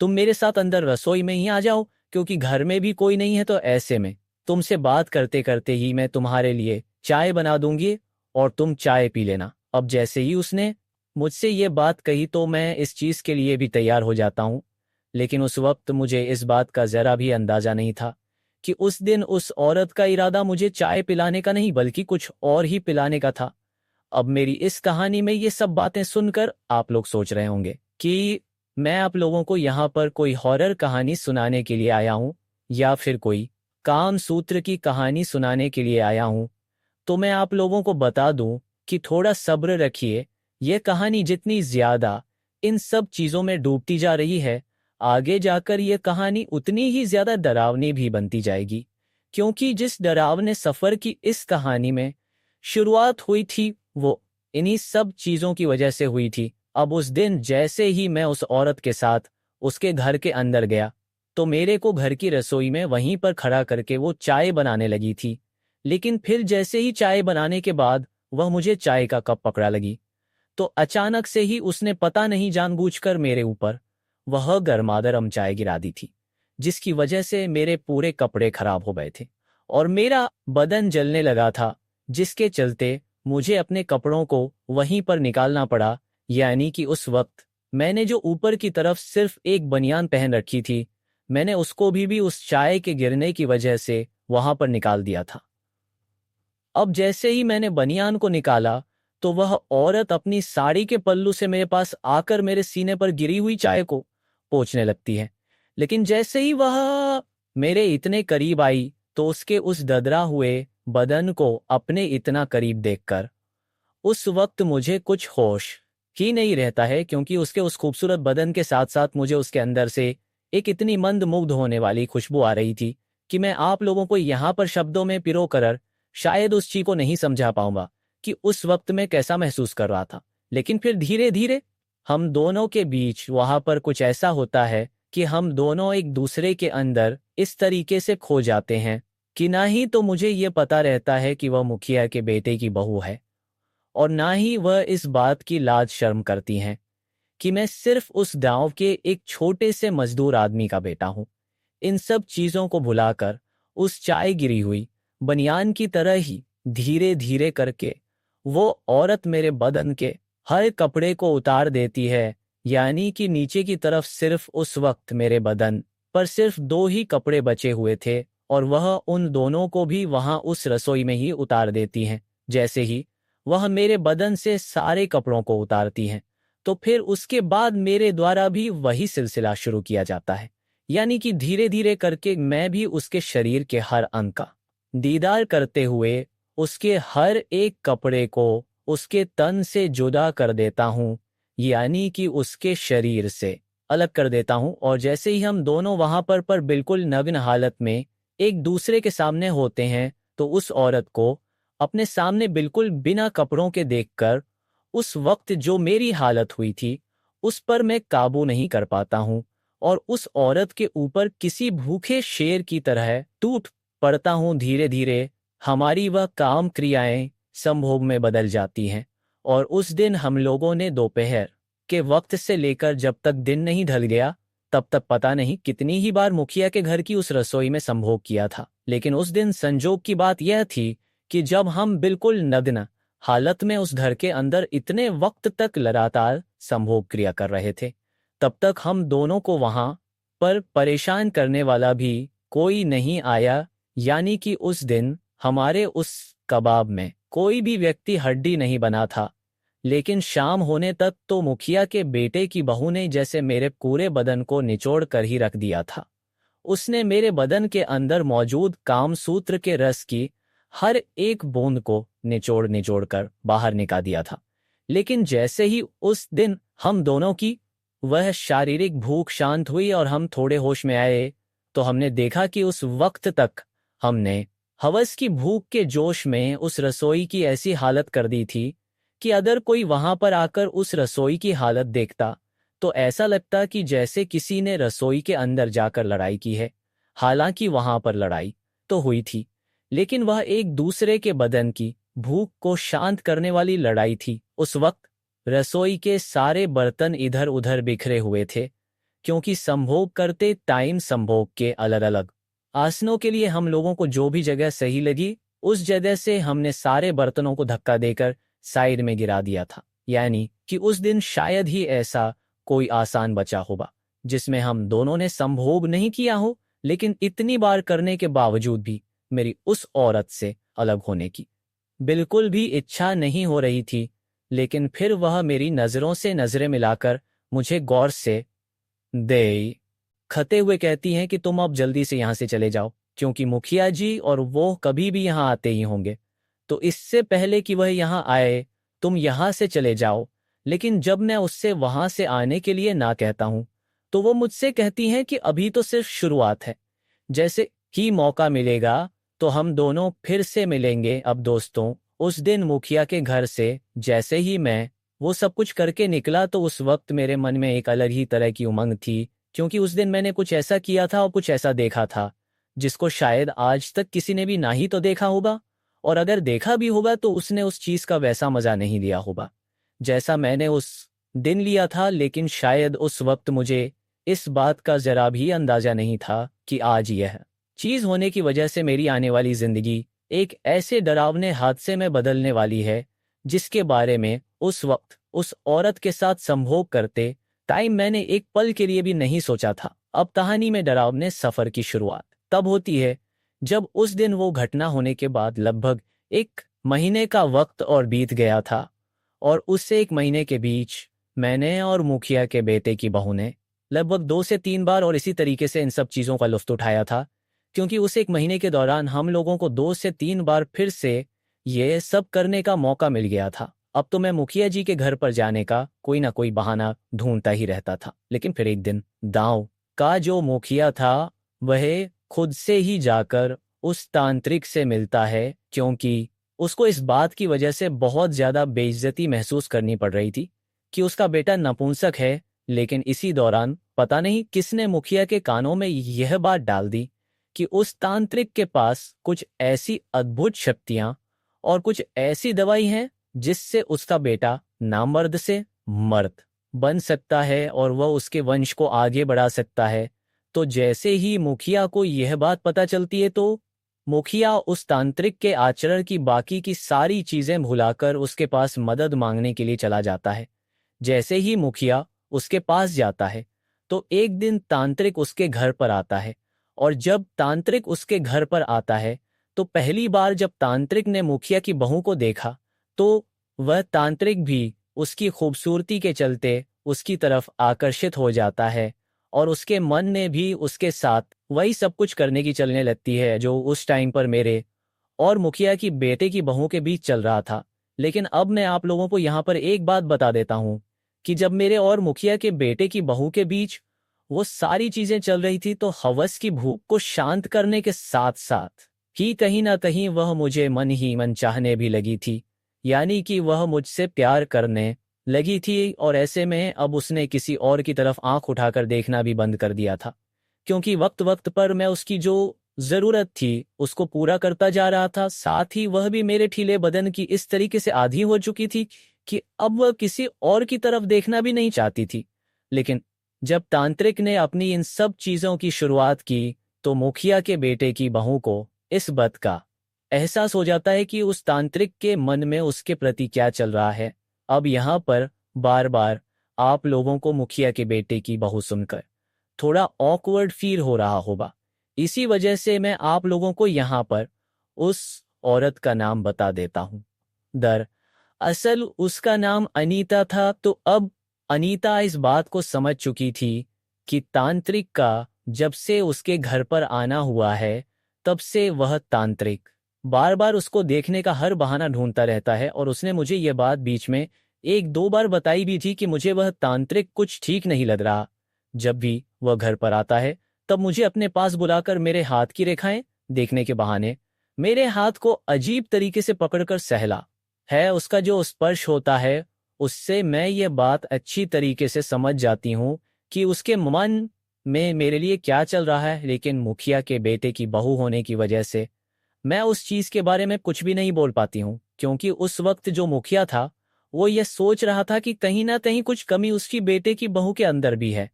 तुम मेरे साथ अंदर रसोई में ही आ जाओ, क्योंकि घर में भी कोई नहीं है। तो ऐसे में तुमसे बात करते करते ही मैं तुम्हारे लिए चाय बना दूंगी और तुम चाय पी लेना। अब जैसे ही उसने मुझसे ये बात कही तो मैं इस चीज के लिए भी तैयार हो जाता हूँ। लेकिन उस वक्त मुझे इस बात का जरा भी अंदाजा नहीं था कि उस दिन उस औरत का इरादा मुझे चाय पिलाने का नहीं बल्कि कुछ और ही पिलाने का था। अब मेरी इस कहानी में ये सब बातें सुनकर आप लोग सोच रहे होंगे कि मैं आप लोगों को यहाँ पर कोई हॉरर कहानी सुनाने के लिए आया हूँ या फिर कोई काम सूत्र की कहानी सुनाने के लिए आया हूँ। तो मैं आप लोगों को बता दूं कि थोड़ा सब्र रखिए। ये कहानी जितनी ज्यादा इन सब चीजों में डूबती जा रही है, आगे जाकर ये कहानी उतनी ही ज्यादा डरावनी भी बनती जाएगी। क्योंकि जिस डरावने सफर की इस कहानी में शुरुआत हुई थी वो इन्हीं सब चीजों की वजह से हुई थी। अब उस दिन जैसे ही मैं उस औरत के साथ उसके घर के अंदर गया तो मेरे को घर की रसोई में वहीं पर खड़ा करके वो चाय बनाने लगी थी। लेकिन फिर जैसे ही चाय बनाने के बाद वह मुझे चाय का कप पकड़ा लगी, तो अचानक से ही उसने पता नहीं जानबूझकर मेरे ऊपर वह गर्मागर्म चाय गिरा दी थी, जिसकी वजह से मेरे पूरे कपड़े खराब हो गए थे और मेरा बदन जलने लगा था, जिसके चलते मुझे अपने कपड़ों को वहीं पर निकालना पड़ा। यानी कि उस वक्त मैंने जो ऊपर की तरफ सिर्फ एक बनियान पहन रखी थी, मैंने उसको भी उस चाय के गिरने की वजह से वहां पर निकाल दिया था। अब जैसे ही मैंने बनियान को निकाला तो वह औरत अपनी साड़ी के पल्लू से मेरे पास आकर मेरे सीने पर गिरी हुई चाय को पोंछने लगती है। लेकिन जैसे ही वह मेरे इतने करीब आई तो उसके उस ददरा हुए बदन को अपने इतना करीब देखकर उस वक्त मुझे कुछ होश ही नहीं रहता है, क्योंकि उसके उस खूबसूरत बदन के साथ साथ मुझे उसके अंदर से एक इतनी मंद मुग्ध होने वाली खुशबू आ रही थी कि मैं आप लोगों को यहाँ पर शब्दों में पिरो कर शायद उस चीज को नहीं समझा पाऊंगा कि उस वक्त मैं कैसा महसूस कर रहा था। लेकिन फिर धीरे धीरे हम दोनों के बीच वहां पर कुछ ऐसा होता है कि हम दोनों एक दूसरे के अंदर इस तरीके से खो जाते हैं कि ना ही तो मुझे ये पता रहता है कि वह मुखिया के बेटे की बहू है और ना ही वह इस बात की लाज शर्म करती हैं कि मैं सिर्फ उस गांव के एक छोटे से मजदूर आदमी का बेटा हूं। इन सब चीजों को भुलाकर उस चाय गिरी हुई बनियान की तरह ही धीरे धीरे करके वो औरत मेरे बदन के हर कपड़े को उतार देती है। यानी कि नीचे की तरफ सिर्फ उस वक्त मेरे बदन पर सिर्फ दो ही कपड़े बचे हुए थे और वह उन दोनों को भी वहां उस रसोई में ही उतार देती हैं। जैसे ही वह मेरे बदन से सारे कपड़ों को उतारती हैं तो फिर उसके बाद मेरे द्वारा भी वही सिलसिला शुरू किया जाता है। यानी कि धीरे धीरे करके मैं भी उसके शरीर के हर अंग का दीदार करते हुए उसके हर एक कपड़े को उसके तन से जुदा कर देता हूँ, यानी कि उसके शरीर से अलग कर देता हूँ। और जैसे ही हम दोनों वहां पर बिल्कुल नग्न हालत में एक दूसरे के सामने होते हैं तो उस औरत को अपने सामने बिल्कुल बिना कपड़ों के देखकर उस वक्त जो मेरी हालत हुई थी उस पर मैं काबू नहीं कर पाता हूँ और उस औरत के ऊपर किसी भूखे शेर की तरह टूट पड़ता हूँ। धीरे धीरे हमारी वह काम क्रियाएं संभोग में बदल जाती हैं और उस दिन हम लोगों ने दोपहर के वक्त से लेकर जब तक दिन नहीं ढल गया तब तक पता नहीं कितनी ही बार मुखिया के घर की उस रसोई में संभोग किया था। लेकिन उस दिन संजोग की बात यह थी कि जब हम बिल्कुल नग्न हालत में उस घर के अंदर इतने वक्त तक लगातार संभोग क्रिया कर रहे थे। तब तक हम दोनों को वहां पर परेशान करने वाला भी कोई नहीं आया, यानी कि उस दिन हमारे उस कबाब में कोई भी व्यक्ति हड्डी नहीं बना था। लेकिन शाम होने तक तो मुखिया के बेटे की बहू ने जैसे मेरे पूरे बदन को निचोड़ कर ही रख दिया था। उसने मेरे बदन के अंदर मौजूद कामसूत्र के रस की हर एक बूंद को निचोड़ निचोड़ कर बाहर निकाल दिया था। लेकिन जैसे ही उस दिन हम दोनों की वह शारीरिक भूख शांत हुई और हम थोड़े होश में आए, तो हमने देखा कि उस वक्त तक हमने हवस की भूख के जोश में उस रसोई की ऐसी हालत कर दी थी कि अगर कोई वहां पर आकर उस रसोई की हालत देखता तो ऐसा लगता कि जैसे किसी ने रसोई के अंदर जाकर लड़ाई की है। हालांकि वहां पर लड़ाई तो हुई थी, लेकिन वह एक दूसरे के बदन की भूख को शांत करने वाली लड़ाई थी। उस वक्त रसोई के सारे बर्तन इधर उधर बिखरे हुए थे, क्योंकि संभोग करते टाइम संभोग के अलग अलग आसनों के लिए हम लोगों को जो भी जगह सही लगी उस जगह से हमने सारे बर्तनों को धक्का देकर साइड में गिरा दिया था। यानी कि उस दिन शायद ही ऐसा कोई आसान बचा होगा जिसमें हम दोनों ने संभोग नहीं किया हो, लेकिन इतनी बार करने के बावजूद भी मेरी उस औरत से अलग होने की बिल्कुल भी इच्छा नहीं हो रही थी। लेकिन फिर वह मेरी नज़रों से नज़रें मिलाकर मुझे गौर से दे खते हुए कहती हैं कि तुम अब जल्दी से यहाँ से चले जाओ, क्योंकि मुखिया जी और वो कभी भी यहाँ आते ही होंगे, तो इससे पहले कि वह यहाँ आए तुम यहाँ से चले जाओ। लेकिन जब मैं उससे वहां से आने के लिए ना कहता हूँ तो वो मुझसे कहती हैं कि अभी तो सिर्फ शुरुआत है, जैसे ही मौका मिलेगा तो हम दोनों फिर से मिलेंगे। अब दोस्तों, उस दिन मुखिया के घर से जैसे ही मैं वो सब कुछ करके निकला तो उस वक्त मेरे मन में एक अलग ही तरह की उमंग थी, क्योंकि उस दिन मैंने कुछ ऐसा किया था और कुछ ऐसा देखा था जिसको शायद आज तक किसी ने भी ना ही तो देखा होगा, और अगर देखा भी होगा तो उसने उस चीज का वैसा मजा नहीं लिया होगा जैसा मैंने उस दिन लिया था। लेकिन शायद उस वक्त मुझे इस बात का जरा भी अंदाजा नहीं था कि आज यह चीज होने की वजह से मेरी आने वाली जिंदगी एक ऐसे डरावने हादसे में बदलने वाली है जिसके बारे में उस वक्त उस औरत के साथ संभोग करते टाइम मैंने एक पल के लिए भी नहीं सोचा था। अब कहानी में डरावने सफर की शुरुआत तब होती है जब उस दिन वो घटना होने के बाद लगभग 1 महीने का वक्त और बीत गया था, और उससे 1 महीने के बीच मैंने और मुखिया के बेटे की बहू ने लगभग 2 से 3 बार और इसी तरीके से इन सब चीज़ों का लुत्फ उठाया था, क्योंकि उस 1 महीने के दौरान हम लोगों को 2 से 3 बार फिर से ये सब करने का मौका मिल गया था। अब तो मैं मुखिया जी के घर पर जाने का कोई ना कोई बहाना ढूंढता ही रहता था। लेकिन फिर एक दिन गांव का जो मुखिया था वह खुद से ही जाकर उस तांत्रिक से मिलता है, क्योंकि उसको इस बात की वजह से बहुत ज्यादा बेइज्जती महसूस करनी पड़ रही थी कि उसका बेटा नपुंसक है। लेकिन इसी दौरान पता नहीं किसने मुखिया के कानों में यह बात डाल दी कि उस तांत्रिक के पास कुछ ऐसी अद्भुत शक्तियां और कुछ ऐसी दवाई हैं जिससे उसका बेटा नामर्द से मर्द बन सकता है और वह उसके वंश को आगे बढ़ा सकता है। तो जैसे ही मुखिया को यह बात पता चलती है तो मुखिया उस तांत्रिक के आचरण की बाकी की सारी चीजें भुलाकर उसके पास मदद मांगने के लिए चला जाता है। जैसे ही मुखिया उसके पास जाता है तो एक दिन तांत्रिक उसके घर पर आता है, और जब तांत्रिक उसके घर पर आता है तो पहली बार जब तांत्रिक ने मुखिया की बहू को देखा तो वह तांत्रिक भी उसकी खूबसूरती के चलते उसकी तरफ आकर्षित हो जाता है, और उसके मन में भी उसके साथ वही सब कुछ करने की चलने लगती है जो उस टाइम पर मेरे और मुखिया की बेटे की बहू के बीच चल रहा था। लेकिन अब मैं आप लोगों को यहाँ पर एक बात बता देता हूँ कि जब मेरे और मुखिया के बेटे की बहू के बीच वो सारी चीजें चल रही थी तो हवस की भूख को शांत करने के साथ साथ ही कहीं ना कहीं वह मुझे मन ही मन चाहने भी लगी थी, यानी कि वह मुझसे प्यार करने लगी थी। और ऐसे में अब उसने किसी और की तरफ आंख उठाकर देखना भी बंद कर दिया था, क्योंकि वक्त वक्त पर मैं उसकी जो जरूरत थी उसको पूरा करता जा रहा था। साथ ही वह भी मेरे ठीले बदन की इस तरीके से आधी हो चुकी थी कि अब वह किसी और की तरफ देखना भी नहीं चाहती थी। लेकिन जब तांत्रिक ने अपनी इन सब चीजों की शुरुआत की तो मुखिया के बेटे की बहू को इस बात का एहसास हो जाता है कि उस तांत्रिक के मन में उसके प्रति क्या चल रहा है। अब यहाँ पर बार बार आप लोगों को मुखिया के बेटे की बहू सुनकर थोड़ा ऑकवर्ड फील हो रहा होगा। इसी वजह से मैं आप लोगों को यहाँ पर उस औरत का नाम बता देता हूँ। दरअसल उसका नाम अनीता था। तो अब अनीता इस बात को समझ चुकी थी कि तांत्रिक का जब से उसके घर पर आना हुआ है, तब से वह तांत्रिक बार बार उसको देखने का हर बहाना ढूंढता रहता है। और उसने मुझे यह बात बीच में एक दो बार बताई भी थी कि मुझे वह तांत्रिक कुछ ठीक नहीं लग रहा। जब भी वह घर पर आता है, तब मुझे अपने पास बुलाकर मेरे हाथ की रेखाएं देखने के बहाने मेरे हाथ को अजीब तरीके से पकड़कर सहला है। उसका जो स्पर्श होता है, उससे मैं ये बात अच्छी तरीके से समझ जाती हूँ कि उसके मन में मेरे लिए क्या चल रहा है। लेकिन मुखिया के बेटे की बहू होने की वजह से मैं उस चीज के बारे में कुछ भी नहीं बोल पाती हूँ, क्योंकि उस वक्त जो मुखिया था वो ये सोच रहा था कि कहीं ना कहीं कुछ कमी उसकी बेटे की बहू के अंदर भी है।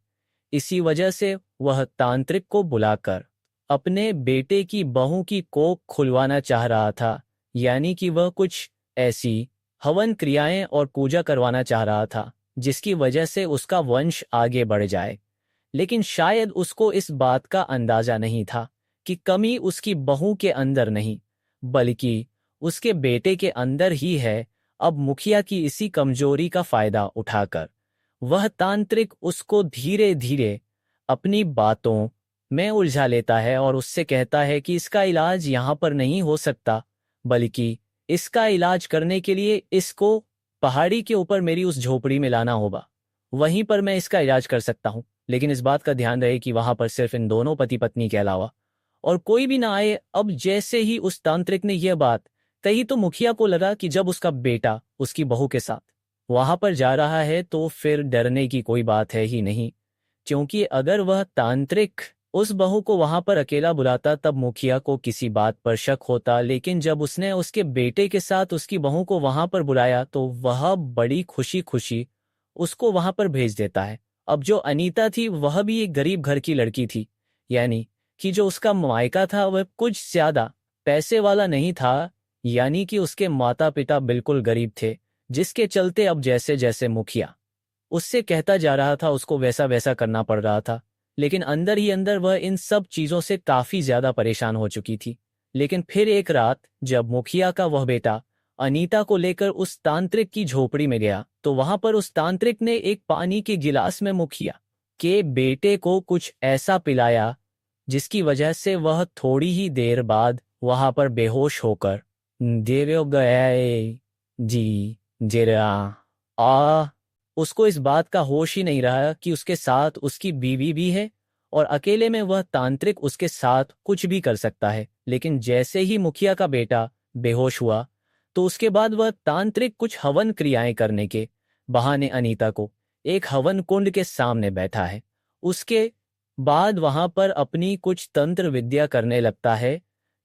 इसी वजह से वह तांत्रिक को बुलाकर अपने बेटे की बहू की कोख खुलवाना चाह रहा था। यानी कि वह कुछ ऐसी हवन क्रियाएं और पूजा करवाना चाह रहा था जिसकी वजह से उसका वंश आगे बढ़ जाए। लेकिन शायद उसको इस बात का अंदाजा नहीं था कि कमी उसकी बहू के अंदर नहीं, बल्कि उसके बेटे के अंदर ही है। अब मुखिया की इसी कमजोरी का फायदा उठाकर वह तांत्रिक उसको धीरे धीरे अपनी बातों में उलझा लेता है और उससे कहता है कि इसका इलाज यहाँ पर नहीं हो सकता, बल्कि इसका इलाज करने के लिए इसको पहाड़ी के ऊपर मेरी उस झोपड़ी में लाना होगा। वहीं पर मैं इसका इलाज कर सकता हूँ। लेकिन इस बात का ध्यान रहे कि वहां पर सिर्फ इन दोनों पति पत्नी के अलावा और कोई भी ना आए। अब जैसे ही उस तांत्रिक ने यह बात कही, तो मुखिया को लगा कि जब उसका बेटा उसकी बहू के साथ वहां पर जा रहा है तो फिर डरने की कोई बात है ही नहीं। क्योंकि अगर वह तांत्रिक उस बहू को वहां पर अकेला बुलाता, तब मुखिया को किसी बात पर शक होता। लेकिन जब उसने उसके बेटे के साथ उसकी बहू को वहां पर बुलाया, तो वह बड़ी खुशी खुशी उसको वहां पर भेज देता है। अब जो अनीता थी वह भी एक गरीब घर की लड़की थी। यानी कि जो उसका मायका था वह कुछ ज्यादा पैसे वाला नहीं था। यानी कि उसके माता पिता बिल्कुल गरीब थे, जिसके चलते अब जैसे जैसे मुखिया उससे कहता जा रहा था उसको वैसा वैसा करना पड़ रहा था। लेकिन अंदर ही अंदर वह इन सब चीजों से काफी ज्यादा परेशान हो चुकी थी। लेकिन फिर एक रात जब मुखिया का वह बेटा अनीता को लेकर उस तांत्रिक की झोपड़ी में गया, तो वहां पर उस तांत्रिक ने एक पानी के गिलास में मुखिया के बेटे को कुछ ऐसा पिलाया जिसकी वजह से वह थोड़ी ही देर बाद वहां पर बेहोश होकर देर गए। जी जरा आ उसको इस बात का होश ही नहीं रहा कि उसके साथ उसकी बीवी भी है और अकेले में वह तांत्रिक उसके साथ कुछ भी कर सकता है। लेकिन जैसे ही मुखिया का बेटा बेहोश हुआ, तो उसके बाद वह तांत्रिक कुछ हवन क्रियाएं करने के बहाने अनीता को एक हवन कुंड के सामने बैठा है। उसके बाद वहां पर अपनी कुछ तंत्र विद्या करने लगता है।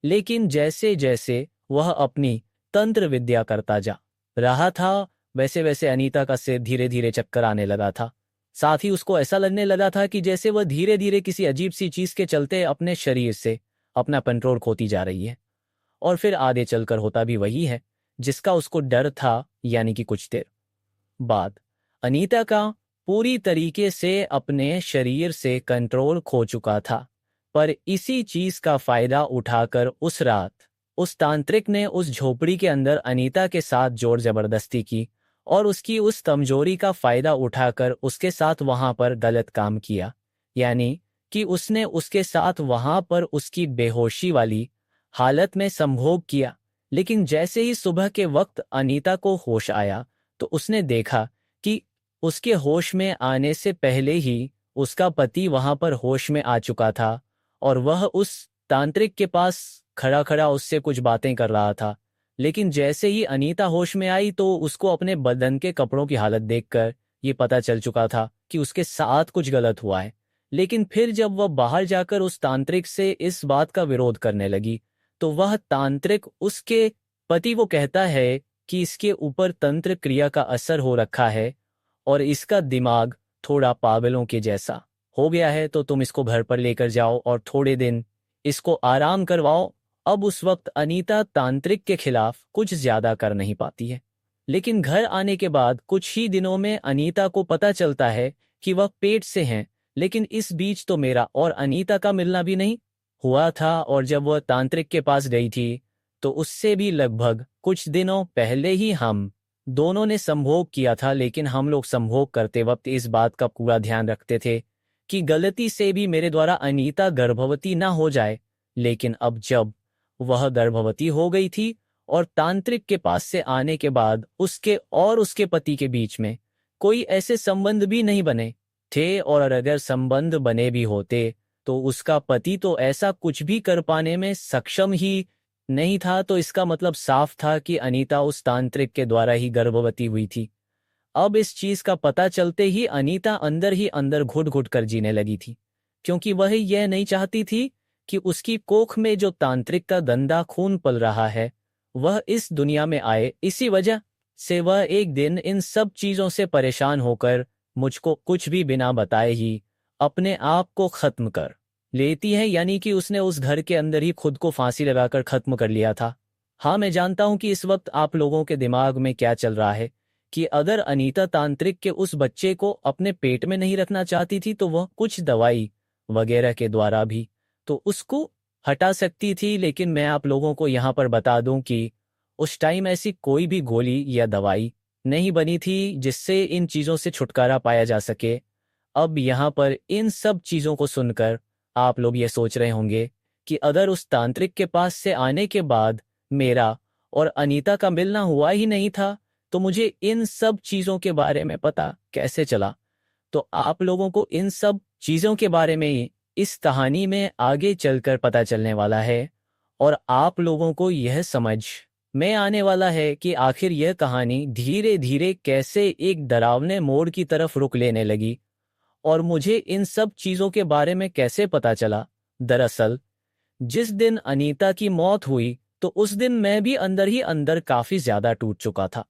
लेकिन जैसे जैसे वह अपनी तंत्र विद्या करता जा रहा था, वैसे वैसे अनीता का सिर धीरे धीरे चक्कर आने लगा था। साथ ही उसको ऐसा लगने लगा था कि जैसे वह धीरे धीरे किसी अजीब सी चीज के चलते अपने शरीर से अपना कंट्रोल खोती जा रही है। और फिर आगे चलकर होता भी वही है जिसका उसको डर था। यानी कि कुछ देर बाद अनीता का पूरी तरीके से अपने शरीर से कंट्रोल खो चुका था। पर इसी चीज का फायदा उठाकर उस रात उस तांत्रिक ने उस झोपड़ी के अंदर अनीता के साथ जोर जबरदस्ती की और उसकी उस कमजोरी का फायदा उठाकर उसके साथ वहां पर गलत काम किया। यानी कि उसने उसके साथ वहां पर उसकी बेहोशी वाली हालत में संभोग किया। लेकिन जैसे ही सुबह के वक्त अनीता को होश आया, तो उसने देखा कि उसके होश में आने से पहले ही उसका पति वहां पर होश में आ चुका था और वह उस तांत्रिक के पास खड़ा खड़ा उससे कुछ बातें कर रहा था। लेकिन जैसे ही अनीता होश में आई, तो उसको अपने बदन के कपड़ों की हालत देखकर ये पता चल चुका था कि उसके साथ कुछ गलत हुआ है। लेकिन फिर जब वह बाहर जाकर उस तांत्रिक से इस बात का विरोध करने लगी, तो वह तांत्रिक उसके पति को कहता है कि इसके ऊपर तंत्र क्रिया का असर हो रखा है और इसका दिमाग थोड़ा पागलों के जैसा हो गया है, तो तुम इसको घर पर लेकर जाओ और थोड़े दिन इसको आराम करवाओ। अब उस वक्त अनीता तांत्रिक के खिलाफ कुछ ज्यादा कर नहीं पाती है, लेकिन घर आने के बाद कुछ ही दिनों में अनीता को पता चलता है कि वह पेट से हैं। लेकिन इस बीच तो मेरा और अनीता का मिलना भी नहीं हुआ था, और जब वह तांत्रिक के पास गई थी तो उससे भी लगभग कुछ दिनों पहले ही हम दोनों ने संभोग किया था। लेकिन हम लोग संभोग करते वक्त इस बात का पूरा ध्यान रखते थे कि गलती से भी मेरे द्वारा अनीता गर्भवती ना हो जाए। लेकिन अब जब वह गर्भवती हो गई थी और तांत्रिक के पास से आने के बाद उसके और उसके पति के बीच में कोई ऐसे संबंध भी नहीं बने थे, और अगर संबंध बने भी होते तो उसका पति तो ऐसा कुछ भी कर पाने में सक्षम ही नहीं था। तो इसका मतलब साफ था कि अनीता उस तांत्रिक के द्वारा ही गर्भवती हुई थी। अब इस चीज का पता चलते ही अनीता अंदर ही अंदर घुट घुट कर जीने लगी थी, क्योंकि वह यह नहीं चाहती थी कि उसकी कोख में जो तांत्रिक का गंदा खून पल रहा है वह इस दुनिया में आए। इसी वजह से वह एक दिन इन सब चीजों से परेशान होकर मुझको कुछ भी बिना बताए ही अपने आप को खत्म कर लेती है, यानी कि उसने उस घर के अंदर ही खुद को फांसी लगाकर खत्म कर लिया था। हाँ, मैं जानता हूं कि इस वक्त आप लोगों के दिमाग में क्या चल रहा है कि अगर अनीता तांत्रिक के उस बच्चे को अपने पेट में नहीं रखना चाहती थी तो वह कुछ दवाई वगैरह के द्वारा भी तो उसको हटा सकती थी। लेकिन मैं आप लोगों को यहाँ पर बता दूं कि उस टाइम ऐसी कोई भी गोली या दवाई नहीं बनी थी जिससे इन चीज़ों से छुटकारा पाया जा सके। अब यहाँ पर इन सब चीज़ों को सुनकर आप लोग ये सोच रहे होंगे कि अगर उस तांत्रिक के पास से आने के बाद मेरा और अनीता का मिलना हुआ ही नहीं था तो मुझे इन सब चीज़ों के बारे में पता कैसे चला। तो आप लोगों को इन सब चीज़ों के बारे में ही इस कहानी में आगे चलकर पता चलने वाला है, और आप लोगों को यह समझ में आने वाला है कि आखिर यह कहानी धीरे धीरे कैसे एक डरावने मोड़ की तरफ रुख लेने लगी और मुझे इन सब चीज़ों के बारे में कैसे पता चला। दरअसल जिस दिन अनीता की मौत हुई तो उस दिन मैं भी अंदर ही अंदर काफ़ी ज़्यादा टूट चुका था,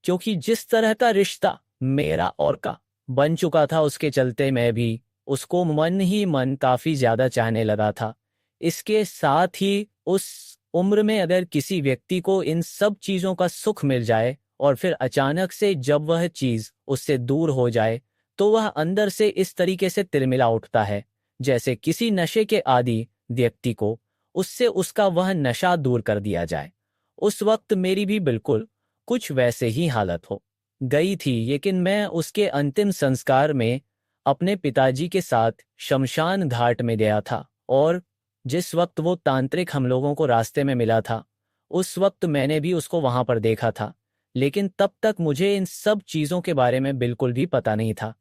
क्योंकि जिस तरह का रिश्ता मेरा और का बन चुका था उसके चलते मैं भी उसको मन ही मन काफी ज्यादा चाहने लगा था। इसके साथ ही उस उम्र में अगर किसी व्यक्ति को इन सब चीजों का सुख मिल जाए और फिर अचानक से जब वह चीज उससे दूर हो जाए तो वह अंदर से इस तरीके से तिलमिला उठता है जैसे किसी नशे के आदी व्यक्ति को उससे उसका वह नशा दूर कर दिया जाए। उस वक्त मेरी भी बिल्कुल कुछ वैसे ही हालत हो गई थी। लेकिन मैं उसके अंतिम संस्कार में अपने पिताजी के साथ शमशान घाट में गया था, और जिस वक्त वो तांत्रिक हम लोगों को रास्ते में मिला था उस वक्त मैंने भी उसको वहां पर देखा था। लेकिन तब तक मुझे इन सब चीज़ों के बारे में बिल्कुल भी पता नहीं था।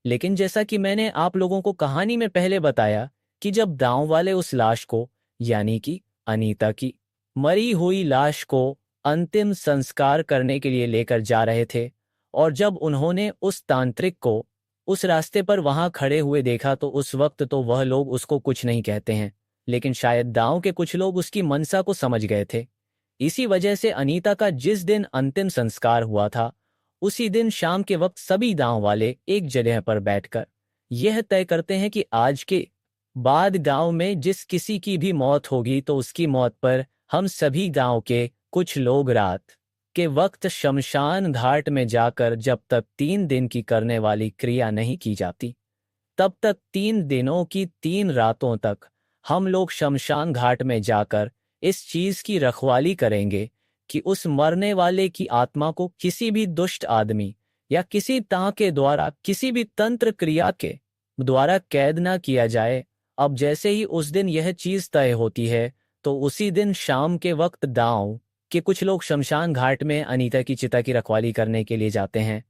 लेकिन जैसा कि मैंने आप लोगों को कहानी में पहले बताया कि जब गांव वाले उस लाश को, यानी कि अनीता की मरी हुई लाश को अंतिम संस्कार करने के लिए लेकर जा रहे थे, और जब उन्होंने उस तांत्रिक को उस रास्ते पर वहां खड़े हुए देखा तो उस वक्त तो वह लोग उसको कुछ नहीं कहते हैं, लेकिन शायद गांव के कुछ लोग उसकी मनसा को समझ गए थे। इसी वजह से अनीता का जिस दिन अंतिम संस्कार हुआ था उसी दिन शाम के वक्त सभी गांव वाले एक जगह पर बैठकर यह तय करते हैं कि आज के बाद गांव में जिस किसी की भी मौत होगी तो उसकी मौत पर हम सभी गांव के कुछ लोग रात के वक्त शमशान घाट में जाकर जब तक 3 दिन की करने वाली क्रिया नहीं की जाती तब तक 3 दिनों की 3 रातों तक हम लोग शमशान घाट में जाकर इस चीज की रखवाली करेंगे कि उस मरने वाले की आत्मा को किसी भी दुष्ट आदमी या किसी तां के द्वारा किसी भी तंत्र क्रिया के द्वारा कैद ना किया जाए। अब जैसे ही उस दिन यह चीज तय होती है तो उसी दिन शाम के वक्त गांव के कुछ लोग शमशान घाट में अनीता की चिता की रखवाली करने के लिए जाते हैं,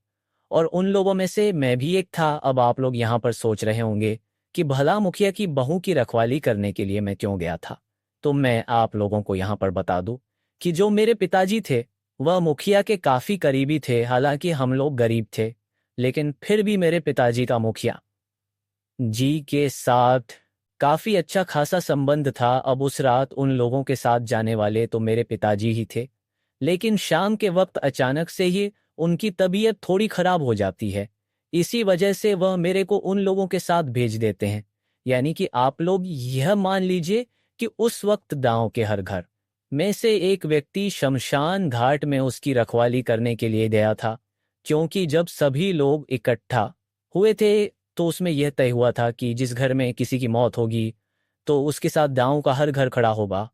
और उन लोगों में से मैं भी एक था। अब आप लोग यहाँ पर सोच रहे होंगे कि भला मुखिया की बहू की रखवाली करने के लिए मैं क्यों गया था। तो मैं आप लोगों को यहाँ पर बता दूं कि जो मेरे पिताजी थे वह मुखिया के काफी करीबी थे। हालांकि हम लोग गरीब थे लेकिन फिर भी मेरे पिताजी का मुखिया जी के साथ काफी अच्छा खासा संबंध था। अब उस रात उन लोगों के साथ जाने वाले तो मेरे पिताजी ही थे, लेकिन शाम के वक्त अचानक से ही उनकी तबीयत थोड़ी खराब हो जाती है। इसी वजह से वह मेरे को उन लोगों के साथ भेज देते हैं। यानी कि आप लोग यह मान लीजिए कि उस वक्त गांव के हर घर में से एक व्यक्ति शमशान घाट में उसकी रखवाली करने के लिए गया था, क्योंकि जब सभी लोग इकट्ठा हुए थे तो उसमें यह तय हुआ था कि जिस घर में किसी की मौत होगी तो उसके साथ गांव का हर घर खड़ा होगा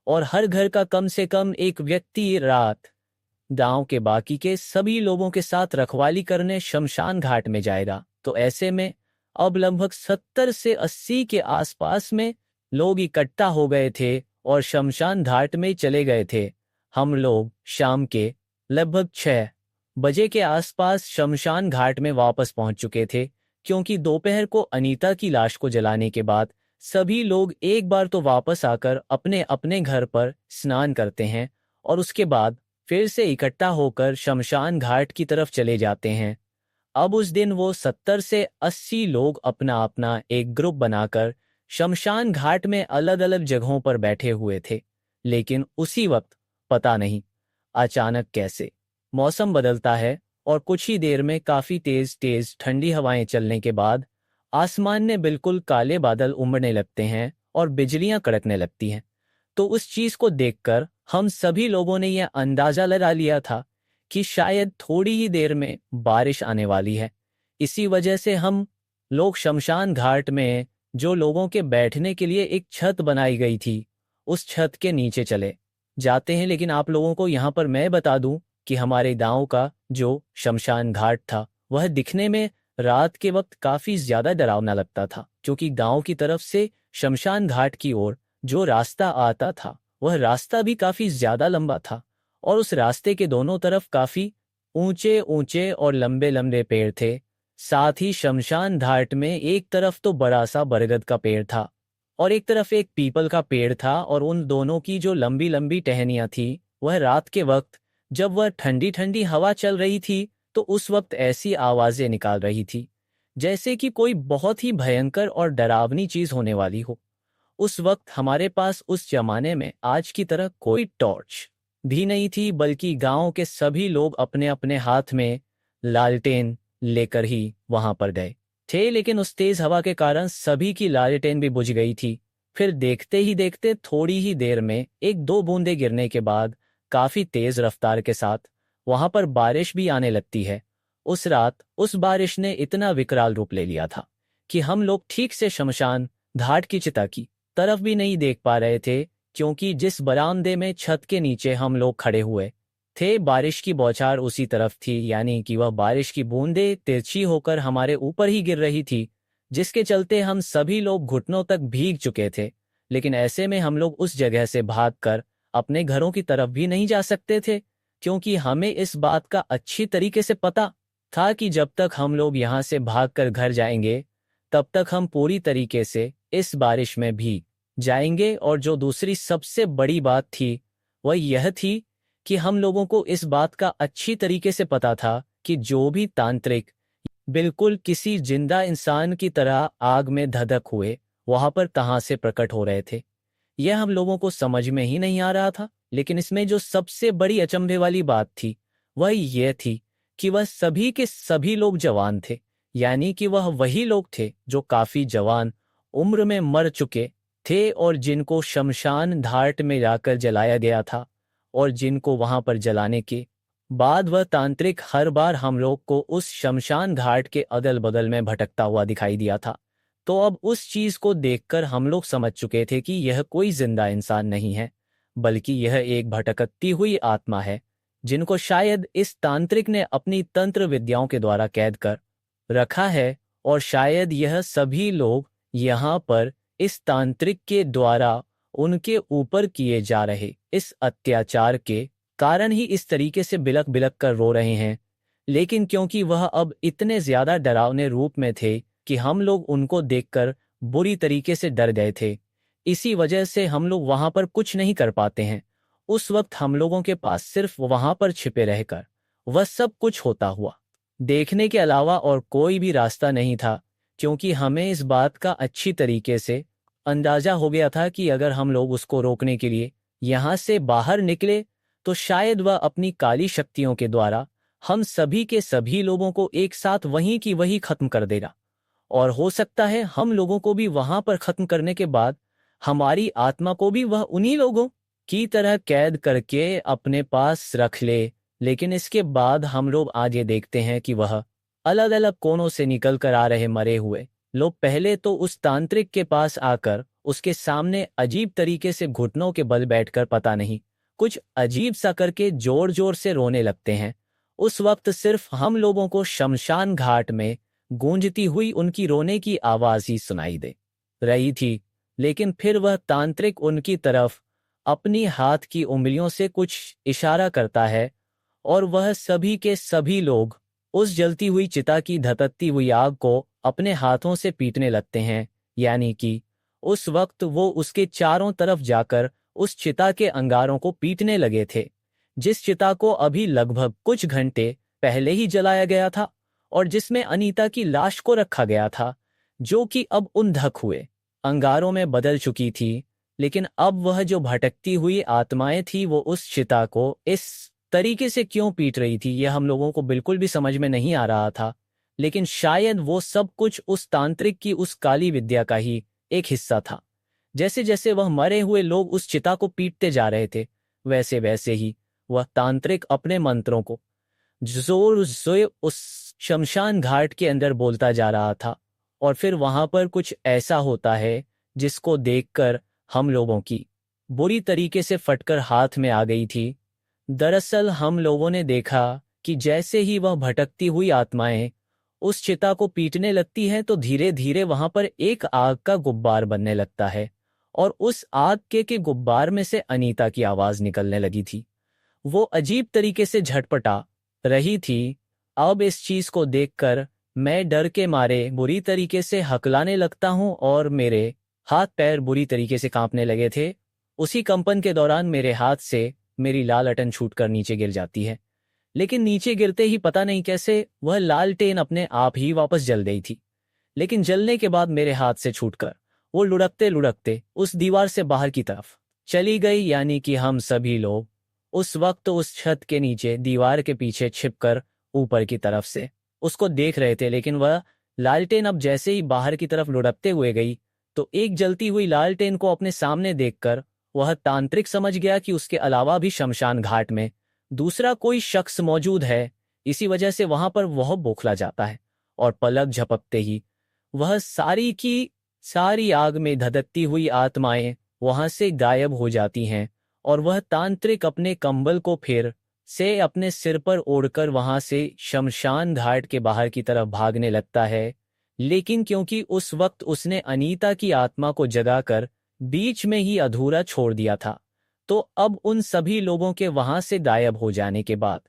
और हर घर का कम से कम एक व्यक्ति रात गांव के बाकी के सभी लोगों के साथ रखवाली करने शमशान घाट में जाएगा। तो ऐसे में अब लगभग 70 से 80 के आसपास में लोग इकट्ठा हो गए थे और शमशान घाट में चले गए थे। हम लोग शाम के लगभग 6 बजे के आसपास शमशान घाट में वापस पहुंच चुके थे, क्योंकि दोपहर को अनीता की लाश को जलाने के बाद सभी लोग एक बार तो वापस आकर अपने अपने घर पर स्नान करते हैं और उसके बाद फिर से इकट्ठा होकर शमशान घाट की तरफ चले जाते हैं। अब उस दिन वो 70 से 80 लोग अपना अपना एक ग्रुप बनाकर शमशान घाट में अलग अलग जगहों पर बैठे हुए थे। लेकिन उसी वक्त पता नहीं अचानक कैसे मौसम बदलता है और कुछ ही देर में काफी तेज तेज ठंडी हवाएं चलने के बाद आसमान में बिल्कुल काले बादल उमड़ने लगते हैं और बिजलियां कड़कने लगती हैं। तो उस चीज को देखकर हम सभी लोगों ने यह अंदाजा लगा लिया था कि शायद थोड़ी ही देर में बारिश आने वाली है। इसी वजह से हम लोग शमशान घाट में जो लोगों के बैठने के लिए एक छत बनाई गई थी उस छत के नीचे चले जाते हैं। लेकिन आप लोगों को यहाँ पर मैं बता दूं कि हमारे गांव का जो शमशान घाट था वह दिखने में रात के वक्त काफी ज्यादा डरावना लगता था, क्योंकि गांव की तरफ से शमशान घाट की ओर जो रास्ता आता था वह रास्ता भी काफी ज्यादा लंबा था और उस रास्ते के दोनों तरफ काफी ऊंचे ऊंचे और लंबे लंबे पेड़ थे। साथ ही शमशान घाट में एक तरफ तो बड़ा सा बरगद का पेड़ था और एक तरफ एक पीपल का पेड़ था, और उन दोनों की जो लंबी लंबी टहनियां थी वह रात के वक्त जब वह ठंडी ठंडी हवा चल रही थी तो उस वक्त ऐसी आवाजें निकाल रही थी जैसे कि कोई बहुत ही भयंकर और डरावनी चीज होने वाली हो। उस वक्त हमारे पास उस जमाने में आज की तरह कोई टॉर्च भी नहीं थी, बल्कि गांव के सभी लोग अपने अपने हाथ में लालटेन लेकर ही वहां पर गए थे। लेकिन उस तेज हवा के कारण सभी की लालटेन भी बुझ गई थी। फिर देखते ही देखते थोड़ी ही देर में एक दो बूंदे गिरने के बाद काफी तेज रफ्तार के साथ वहां पर बारिश भी आने लगती है। उस रात उस बारिश ने इतना विकराल रूप ले लिया था कि हम लोग ठीक से शमशान घाट की चिता की तरफ भी नहीं देख पा रहे थे, क्योंकि जिस बरामदे में छत के नीचे हम लोग खड़े हुए थे बारिश की बौछार उसी तरफ थी, यानी कि वह बारिश की बूंदें तिरछी होकर हमारे ऊपर ही गिर रही थी, जिसके चलते हम सभी लोग घुटनों तक भीग चुके थे। लेकिन ऐसे में हम लोग उस जगह से भागकर अपने घरों की तरफ भी नहीं जा सकते थे, क्योंकि हमें इस बात का अच्छी तरीके से पता था कि जब तक हम लोग यहाँ से भागकर घर जाएंगे तब तक हम पूरी तरीके से इस बारिश में भीग जाएंगे। और जो दूसरी सबसे बड़ी बात थी वह यह थी कि हम लोगों को इस बात का अच्छी तरीके से पता था कि जो भी तांत्रिक बिल्कुल किसी जिंदा इंसान की तरह आग में धधक हुए वहां पर कहाँ से प्रकट हो रहे थे, यह हम लोगों को समझ में ही नहीं आ रहा था। लेकिन इसमें जो सबसे बड़ी अचंभे वाली बात थी वह यह थी कि वह सभी के सभी लोग जवान थे, यानी कि वह वही लोग थे जो काफी जवान उम्र में मर चुके थे और जिनको शमशान घाट में जाकर जलाया गया था, और जिनको वहां पर जलाने के बाद वह तांत्रिक हर बार हम लोग को उस शमशान घाट के अगल बगल में भटकता हुआ दिखाई दिया था। तो अब उस चीज को देखकर हम लोग समझ चुके थे कि यह कोई जिंदा इंसान नहीं है, बल्कि यह एक भटकती हुई आत्मा है जिनको शायद इस तांत्रिक ने अपनी तंत्र विद्याओं के द्वारा कैद कर रखा है। और शायद यह सभी लोग यहाँ पर इस तांत्रिक के द्वारा उनके ऊपर किए जा रहे इस अत्याचार के कारण ही इस तरीके से बिलक बिलक कर रो रहे हैं। लेकिन क्योंकि वह अब इतने ज्यादा डरावने रूप में थे कि हम लोग उनको देखकर बुरी तरीके से डर गए थे, इसी वजह से हम लोग वहां पर कुछ नहीं कर पाते हैं। उस वक्त हम लोगों के पास सिर्फ वहां पर छिपे रहकर वह सब कुछ होता हुआ देखने के अलावा और कोई भी रास्ता नहीं था, क्योंकि हमें इस बात का अच्छी तरीके से अंदाजा हो गया था कि अगर हम लोग उसको रोकने के लिए यहाँ से बाहर निकले तो शायद वह अपनी काली शक्तियों के द्वारा हम सभी के सभी लोगों को एक साथ वहीं की वहीं खत्म कर देगा। और हो सकता है हम लोगों को भी वहां पर खत्म करने के बाद हमारी आत्मा को भी वह उन्हीं लोगों की तरह कैद करके अपने पास रख ले। लेकिन इसके बाद हम लोग आगे देखते हैं कि वह अलग अलग कोनों से निकल कर आ रहे मरे हुए लोग पहले तो उस तांत्रिक के पास आकर उसके सामने अजीब तरीके से घुटनों के बल बैठकर पता नहीं कुछ अजीब सा करके जोर जोर से रोने लगते हैं। उस वक्त सिर्फ हम लोगों को शमशान घाट में गूंजती हुई उनकी रोने की आवाज ही सुनाई दे रही थी। लेकिन फिर वह तांत्रिक उनकी तरफ अपनी हाथ की उंगलियों से कुछ इशारा करता है और वह सभी के सभी लोग उस जलती हुई चिता की धधकती हुई आग को अपने हाथों से पीटने लगते हैं। यानी कि उस वक्त वो उसके चारों तरफ जाकर उस चिता के अंगारों को पीटने लगे थे, जिस चिता को अभी लगभग कुछ घंटे पहले ही जलाया गया था और जिसमें अनीता की लाश को रखा गया था, जो कि अब उन धक हुए अंगारों में बदल चुकी थी। लेकिन अब वह जो भटकती हुई आत्माएं थी वो उस चिता को इस तरीके से क्यों पीट रही थी, यह हम लोगों को बिल्कुल भी समझ में नहीं आ रहा था। लेकिन शायद वो सब कुछ उस तांत्रिक की उस काली विद्या का ही एक हिस्सा था। जैसे जैसे वह मरे हुए लोग उस चिता को पीटते जा रहे थे, वैसे वैसे ही वह तांत्रिक अपने मंत्रों को जोर से उस शमशान घाट के अंदर बोलता जा रहा था। और फिर वहां पर कुछ ऐसा होता है जिसको देखकर हम लोगों की बुरी तरीके से फटकर हाथ में आ गई थी। दरअसल हम लोगों ने देखा कि जैसे ही वह भटकती हुई आत्माएं उस चिता को पीटने लगती हैं तो धीरे धीरे वहां पर एक आग का गुब्बार बनने लगता है और उस आग के गुब्बार में से अनीता की आवाज निकलने लगी थी। वो अजीब तरीके से झटपटा रही थी। अब इस चीज को देखकर मैं डर के मारे बुरी तरीके से हकलाने लगता हूं और मेरे हाथ पैर बुरी तरीके से कांपने लगे थे। उसी कंपन के दौरान मेरे हाथ से मेरी लालटेन छूटकर नीचे गिर जाती है। लेकिन नीचे गिरते ही पता नहीं कैसे वह लालटेन अपने आप ही वापस जल गई थी। लेकिन जलने के बाद मेरे हाथ से छूटकर वो लुढ़कते लुढ़कते उस दीवार से बाहर की तरफ चली गई। यानी कि हम सभी लोग उस वक्त उस छत के नीचे दीवार के पीछे छिपकर ऊपर की तरफ से उसको देख रहे थे। लेकिन वह लालटेन अब जैसे ही बाहर की तरफ लुढ़कते हुए गई तो एक जलती हुई लालटेन को अपने सामने देखकर वह तांत्रिक समझ गया कि उसके अलावा भी शमशान घाट में दूसरा कोई शख्स मौजूद है। इसी वजह से वहां पर वह बौखला जाता है और पलक झपकते ही वह सारी की सारी आग में धधकती हुई आत्माएं वहां से गायब हो जाती हैं और वह तांत्रिक अपने कंबल को फिर से अपने सिर पर ओढ़कर वहां से शमशान घाट के बाहर की तरफ भागने लगता है। लेकिन क्योंकि उस वक्त उसने अनीता की आत्मा को जगाकर बीच में ही अधूरा छोड़ दिया था, तो अब उन सभी लोगों के वहां से गायब हो जाने के बाद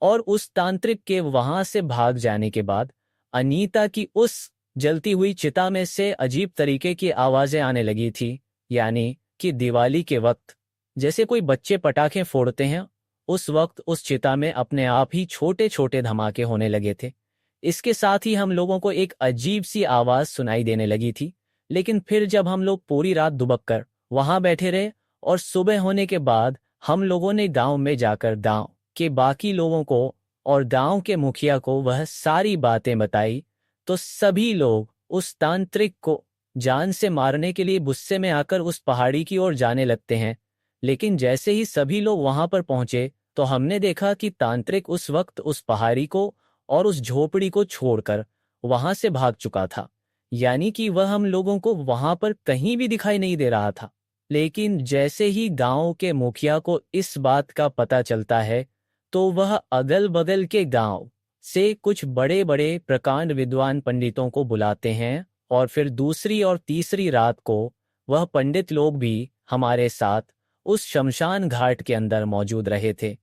और उस तांत्रिक के वहां से भाग जाने के बाद अनीता की उस जलती हुई चिता में से अजीब तरीके की आवाजें आने लगी थी। यानी कि दिवाली के वक्त जैसे कोई बच्चे पटाखे फोड़ते हैं, उस वक्त उस चिता में अपने आप ही छोटे छोटे धमाके होने लगे थे। इसके साथ ही हम लोगों को एक अजीब सी आवाज सुनाई देने लगी थी। लेकिन फिर जब हम लोग पूरी रात दुबक कर वहां बैठे रहे और सुबह होने के बाद हम लोगों ने गांव में जाकर गांव के बाकी लोगों को और गांव के मुखिया को वह सारी बातें बताई, तो सभी लोग उस तांत्रिक को जान से मारने के लिए गुस्से में आकर उस पहाड़ी की ओर जाने लगते हैं। लेकिन जैसे ही सभी लोग वहां पर पहुंचे तो हमने देखा कि तांत्रिक उस वक्त उस पहाड़ी को और उस झोपड़ी को छोड़कर वहां से भाग चुका था। यानी कि वह हम लोगों को वहां पर कहीं भी दिखाई नहीं दे रहा था। लेकिन जैसे ही गांव के मुखिया को इस बात का पता चलता है तो वह अगल बगल के गांव से कुछ बड़े बड़े प्रकांड विद्वान पंडितों को बुलाते हैं और फिर दूसरी और तीसरी रात को वह पंडित लोग भी हमारे साथ उस शमशान घाट के अंदर मौजूद रहे थे।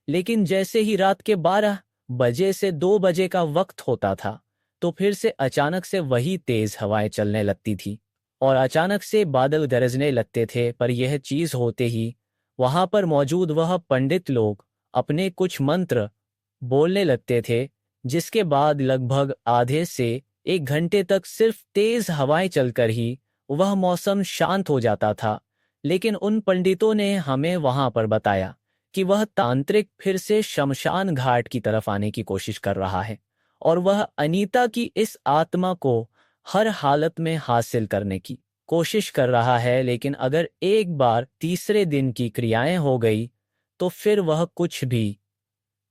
लेकिन जैसे ही रात के 12 बजे से 2 बजे का वक्त होता था तो फिर से अचानक से वही तेज हवाएं चलने लगती थी और अचानक से बादल गरजने लगते थे। पर यह चीज होते ही वहां पर मौजूद वह पंडित लोग अपने कुछ मंत्र बोलने लगते थे, जिसके बाद लगभग आधे से 1 घंटे तक सिर्फ तेज हवाएं चलकर ही वह मौसम शांत हो जाता था। लेकिन उन पंडितों ने हमें वहां पर बताया कि वह तांत्रिक फिर से शमशान घाट की तरफ आने की कोशिश कर रहा है और वह अनीता की इस आत्मा को हर हालत में हासिल करने की कोशिश कर रहा है, लेकिन अगर एक बार तीसरे दिन की क्रियाएं हो गई तो फिर वह कुछ भी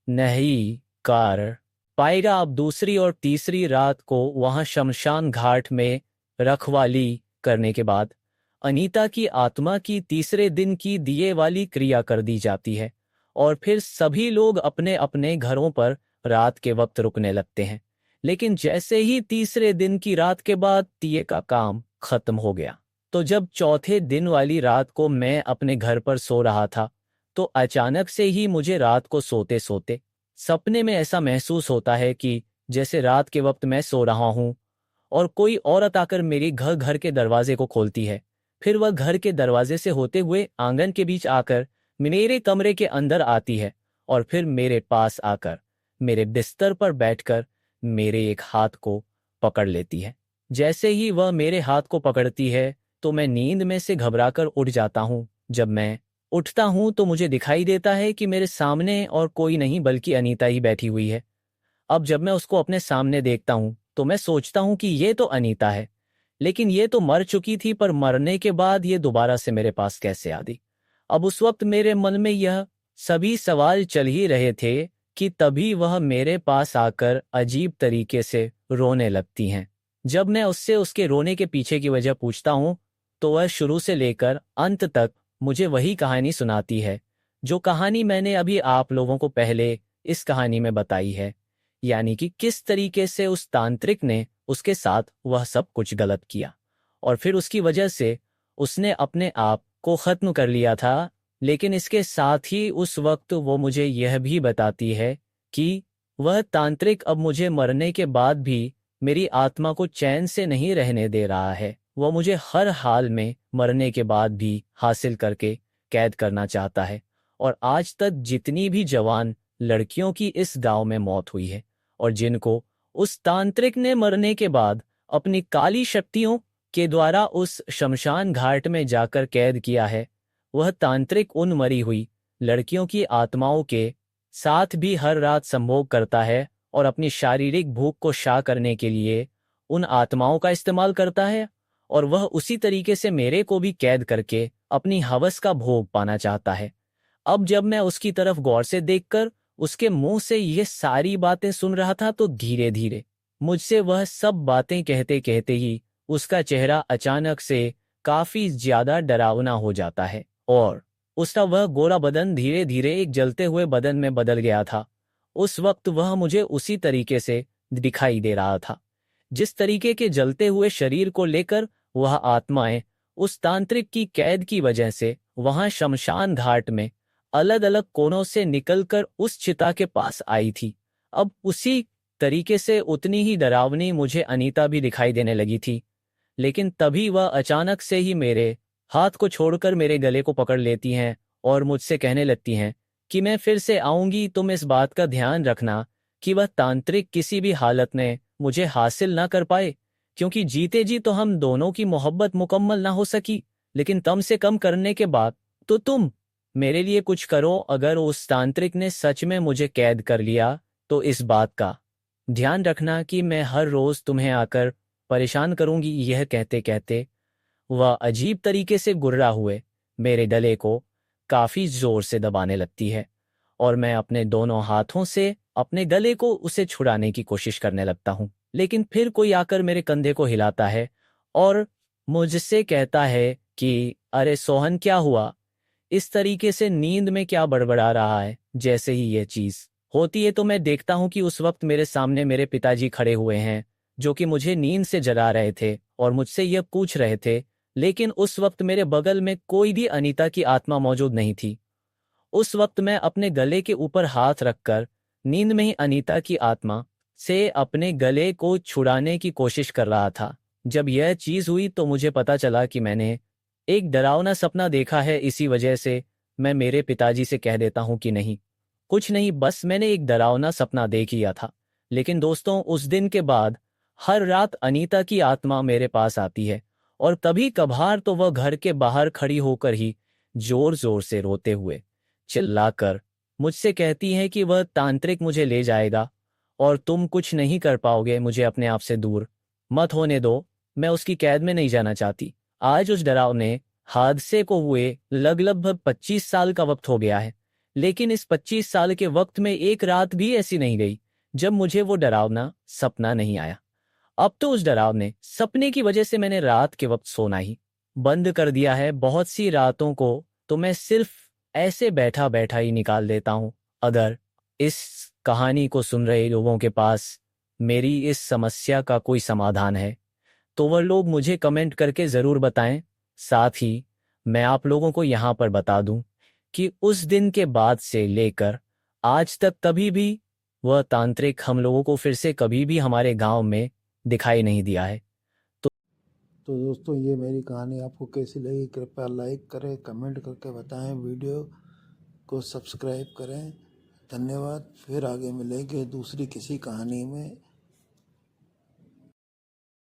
नहीं कर पाएगा। अब दूसरी और तीसरी रात को वहां शमशान घाट में रखवाली करने के बाद अनीता की आत्मा की तीसरे दिन की दिए वाली क्रिया कर दी जाती है और फिर सभी लोग अपने अपने घरों पर रात के वक्त रुकने लगते हैं। लेकिन जैसे ही तीसरे दिन की रात के बाद दिए का काम खत्म हो गया, तो जब चौथे दिन वाली रात को मैं अपने घर पर सो रहा था, तो अचानक से ही मुझे रात को सोते सोते सपने में ऐसा महसूस होता है कि जैसे रात के वक्त मैं सो रहा हूं और कोई औरत आकर मेरी घर के दरवाजे को खोलती है। फिर वह घर के दरवाजे से होते हुए आंगन के बीच आकर मेरे कमरे के अंदर आती है और फिर मेरे पास आकर मेरे बिस्तर पर बैठकर मेरे एक हाथ को पकड़ लेती है। जैसे ही वह मेरे हाथ को पकड़ती है तो मैं नींद में से घबराकर उठ जाता हूं। जब मैं उठता हूं तो मुझे दिखाई देता है कि मेरे सामने और कोई नहीं बल्कि अनीता ही बैठी हुई है। अब जब मैं उसको अपने सामने देखता हूं तो मैं सोचता हूं कि ये तो अनीता है, लेकिन ये तो मर चुकी थी, पर मरने के बाद ये दोबारा से मेरे पास कैसे आ गई। अब उस वक्त मेरे मन में यह सभी सवाल चल ही रहे थे कि तभी वह मेरे पास आकर अजीब तरीके से रोने लगती हैं। जब मैं उससे उसके रोने के पीछे की वजह पूछता हूं तो वह शुरू से लेकर अंत तक मुझे वही कहानी सुनाती है जो कहानी मैंने अभी आप लोगों को पहले इस कहानी में बताई है, यानी कि किस तरीके से उस तांत्रिक ने उसके साथ वह सब कुछ गलत किया और फिर उसकी वजह से उसने अपने आप को खत्म कर लिया था। लेकिन इसके साथ ही उस वक्त वो मुझे यह भी बताती है कि वह तांत्रिक अब मुझे मरने के बाद भी मेरी आत्मा को चैन से नहीं रहने दे रहा है। वह मुझे हर हाल में मरने के बाद भी हासिल करके कैद करना चाहता है। और आज तक जितनी भी जवान लड़कियों की इस गांव में मौत हुई है और जिनको उस तांत्रिक ने मरने के बाद अपनी काली शक्तियों के द्वारा उस शमशान घाट में जाकर कैद किया है, वह तांत्रिक उन मरी हुई लड़कियों की आत्माओं के साथ भी हर रात संभोग करता है और अपनी शारीरिक भूख को शाह करने के लिए उन आत्माओं का इस्तेमाल करता है। और वह उसी तरीके से मेरे को भी कैद करके अपनी हवस का भोग पाना चाहता है। अब जब मैं उसकी तरफ गौर से देखकर उसके मुंह से ये सारी बातें सुन रहा था तो धीरे धीरे मुझसे वह सब बातें कहते कहते ही उसका चेहरा अचानक से काफी ज्यादा डरावना हो जाता है और उसका वह गोरा बदन धीरे धीरे एक जलते हुए बदन में बदल गया था। उस वक्त वह मुझे उसी तरीके से दिखाई दे रहा था जिस तरीके के जलते हुए शरीर को लेकर वह आत्माएं उस तांत्रिक की कैद की वजह से वहां शमशान घाट में अलग अलग कोनों से निकलकर उस चिता के पास आई थी। अब उसी तरीके से उतनी ही डरावनी मुझे अनीता भी दिखाई देने लगी थी। लेकिन तभी वह अचानक से ही मेरे हाथ को छोड़कर मेरे गले को पकड़ लेती हैं और मुझसे कहने लगती हैं कि मैं फिर से आऊंगी, तुम इस बात का ध्यान रखना कि वह तांत्रिक किसी भी हालत में मुझे हासिल ना कर पाए, क्योंकि जीते जी तो हम दोनों की मोहब्बत मुकम्मल ना हो सकी, लेकिन कम से कम करने के बाद तो तुम मेरे लिए कुछ करो। अगर उस तांत्रिक ने सच में मुझे कैद कर लिया तो इस बात का ध्यान रखना कि मैं हर रोज तुम्हें आकर परेशान करूंगी। यह कहते कहते वह अजीब तरीके से गुर्रा हुए मेरे गले को काफी जोर से दबाने लगती है और मैं अपने दोनों हाथों से अपने गले को उसे छुड़ाने की कोशिश करने लगता हूं। लेकिन फिर कोई आकर मेरे कंधे को हिलाता है और मुझसे कहता है कि अरे सोहन, क्या हुआ? इस तरीके से नींद में क्या बड़बड़ा रहा है? जैसे ही यह चीज होती है तो मैं देखता हूं कि उस वक्त मेरे सामने मेरे पिताजी खड़े हुए हैं, जो कि मुझे नींद से जगा रहे थे और मुझसे यह पूछ रहे थे। लेकिन उस वक्त मेरे बगल में कोई भी अनीता की आत्मा मौजूद नहीं थी। उस वक्त मैं अपने गले के ऊपर हाथ रखकर नींद में ही अनीता की आत्मा से अपने गले को छुड़ाने की कोशिश कर रहा था। जब यह चीज हुई तो मुझे पता चला कि मैंने एक डरावना सपना देखा है। इसी वजह से मैं मेरे पिताजी से कह देता हूं कि नहीं, कुछ नहीं, बस मैंने एक डरावना सपना देख लिया था। लेकिन दोस्तों, उस दिन के बाद हर रात अनीता की आत्मा मेरे पास आती है और कभी कभार तो वह घर के बाहर खड़ी होकर ही जोर जोर से रोते हुए चिल्लाकर मुझसे कहती है कि वह तांत्रिक मुझे ले जाएगा और तुम कुछ नहीं कर पाओगे, मुझे अपने आप से दूर मत होने दो, मैं उसकी कैद में नहीं जाना चाहती। आज उस डरावने हादसे को हुए लगभग 25 साल का वक्त हो गया है, लेकिन इस 25 साल के वक्त में एक रात भी ऐसी नहीं गई जब मुझे वो डरावना सपना नहीं आया। अब तो उस डरावने सपने की वजह से मैंने रात के वक्त सोना ही बंद कर दिया है। बहुत सी रातों को तो मैं सिर्फ ऐसे बैठा बैठा ही निकाल देता हूँ। अगर इस कहानी को सुन रहे लोगों के पास मेरी इस समस्या का कोई समाधान है तो वह लोग मुझे कमेंट करके ज़रूर बताएं। साथ ही मैं आप लोगों को यहाँ पर बता दूं कि उस दिन के बाद से लेकर आज तक कभी भी वह तांत्रिक हम लोगों को फिर से कभी भी हमारे गांव में दिखाई नहीं दिया है। तो दोस्तों, ये मेरी कहानी आपको कैसी लगी कृपया लाइक करें, कमेंट करके बताएं, वीडियो को सब्सक्राइब करें। धन्यवाद। फिर आगे मिलेंगे दूसरी किसी कहानी में।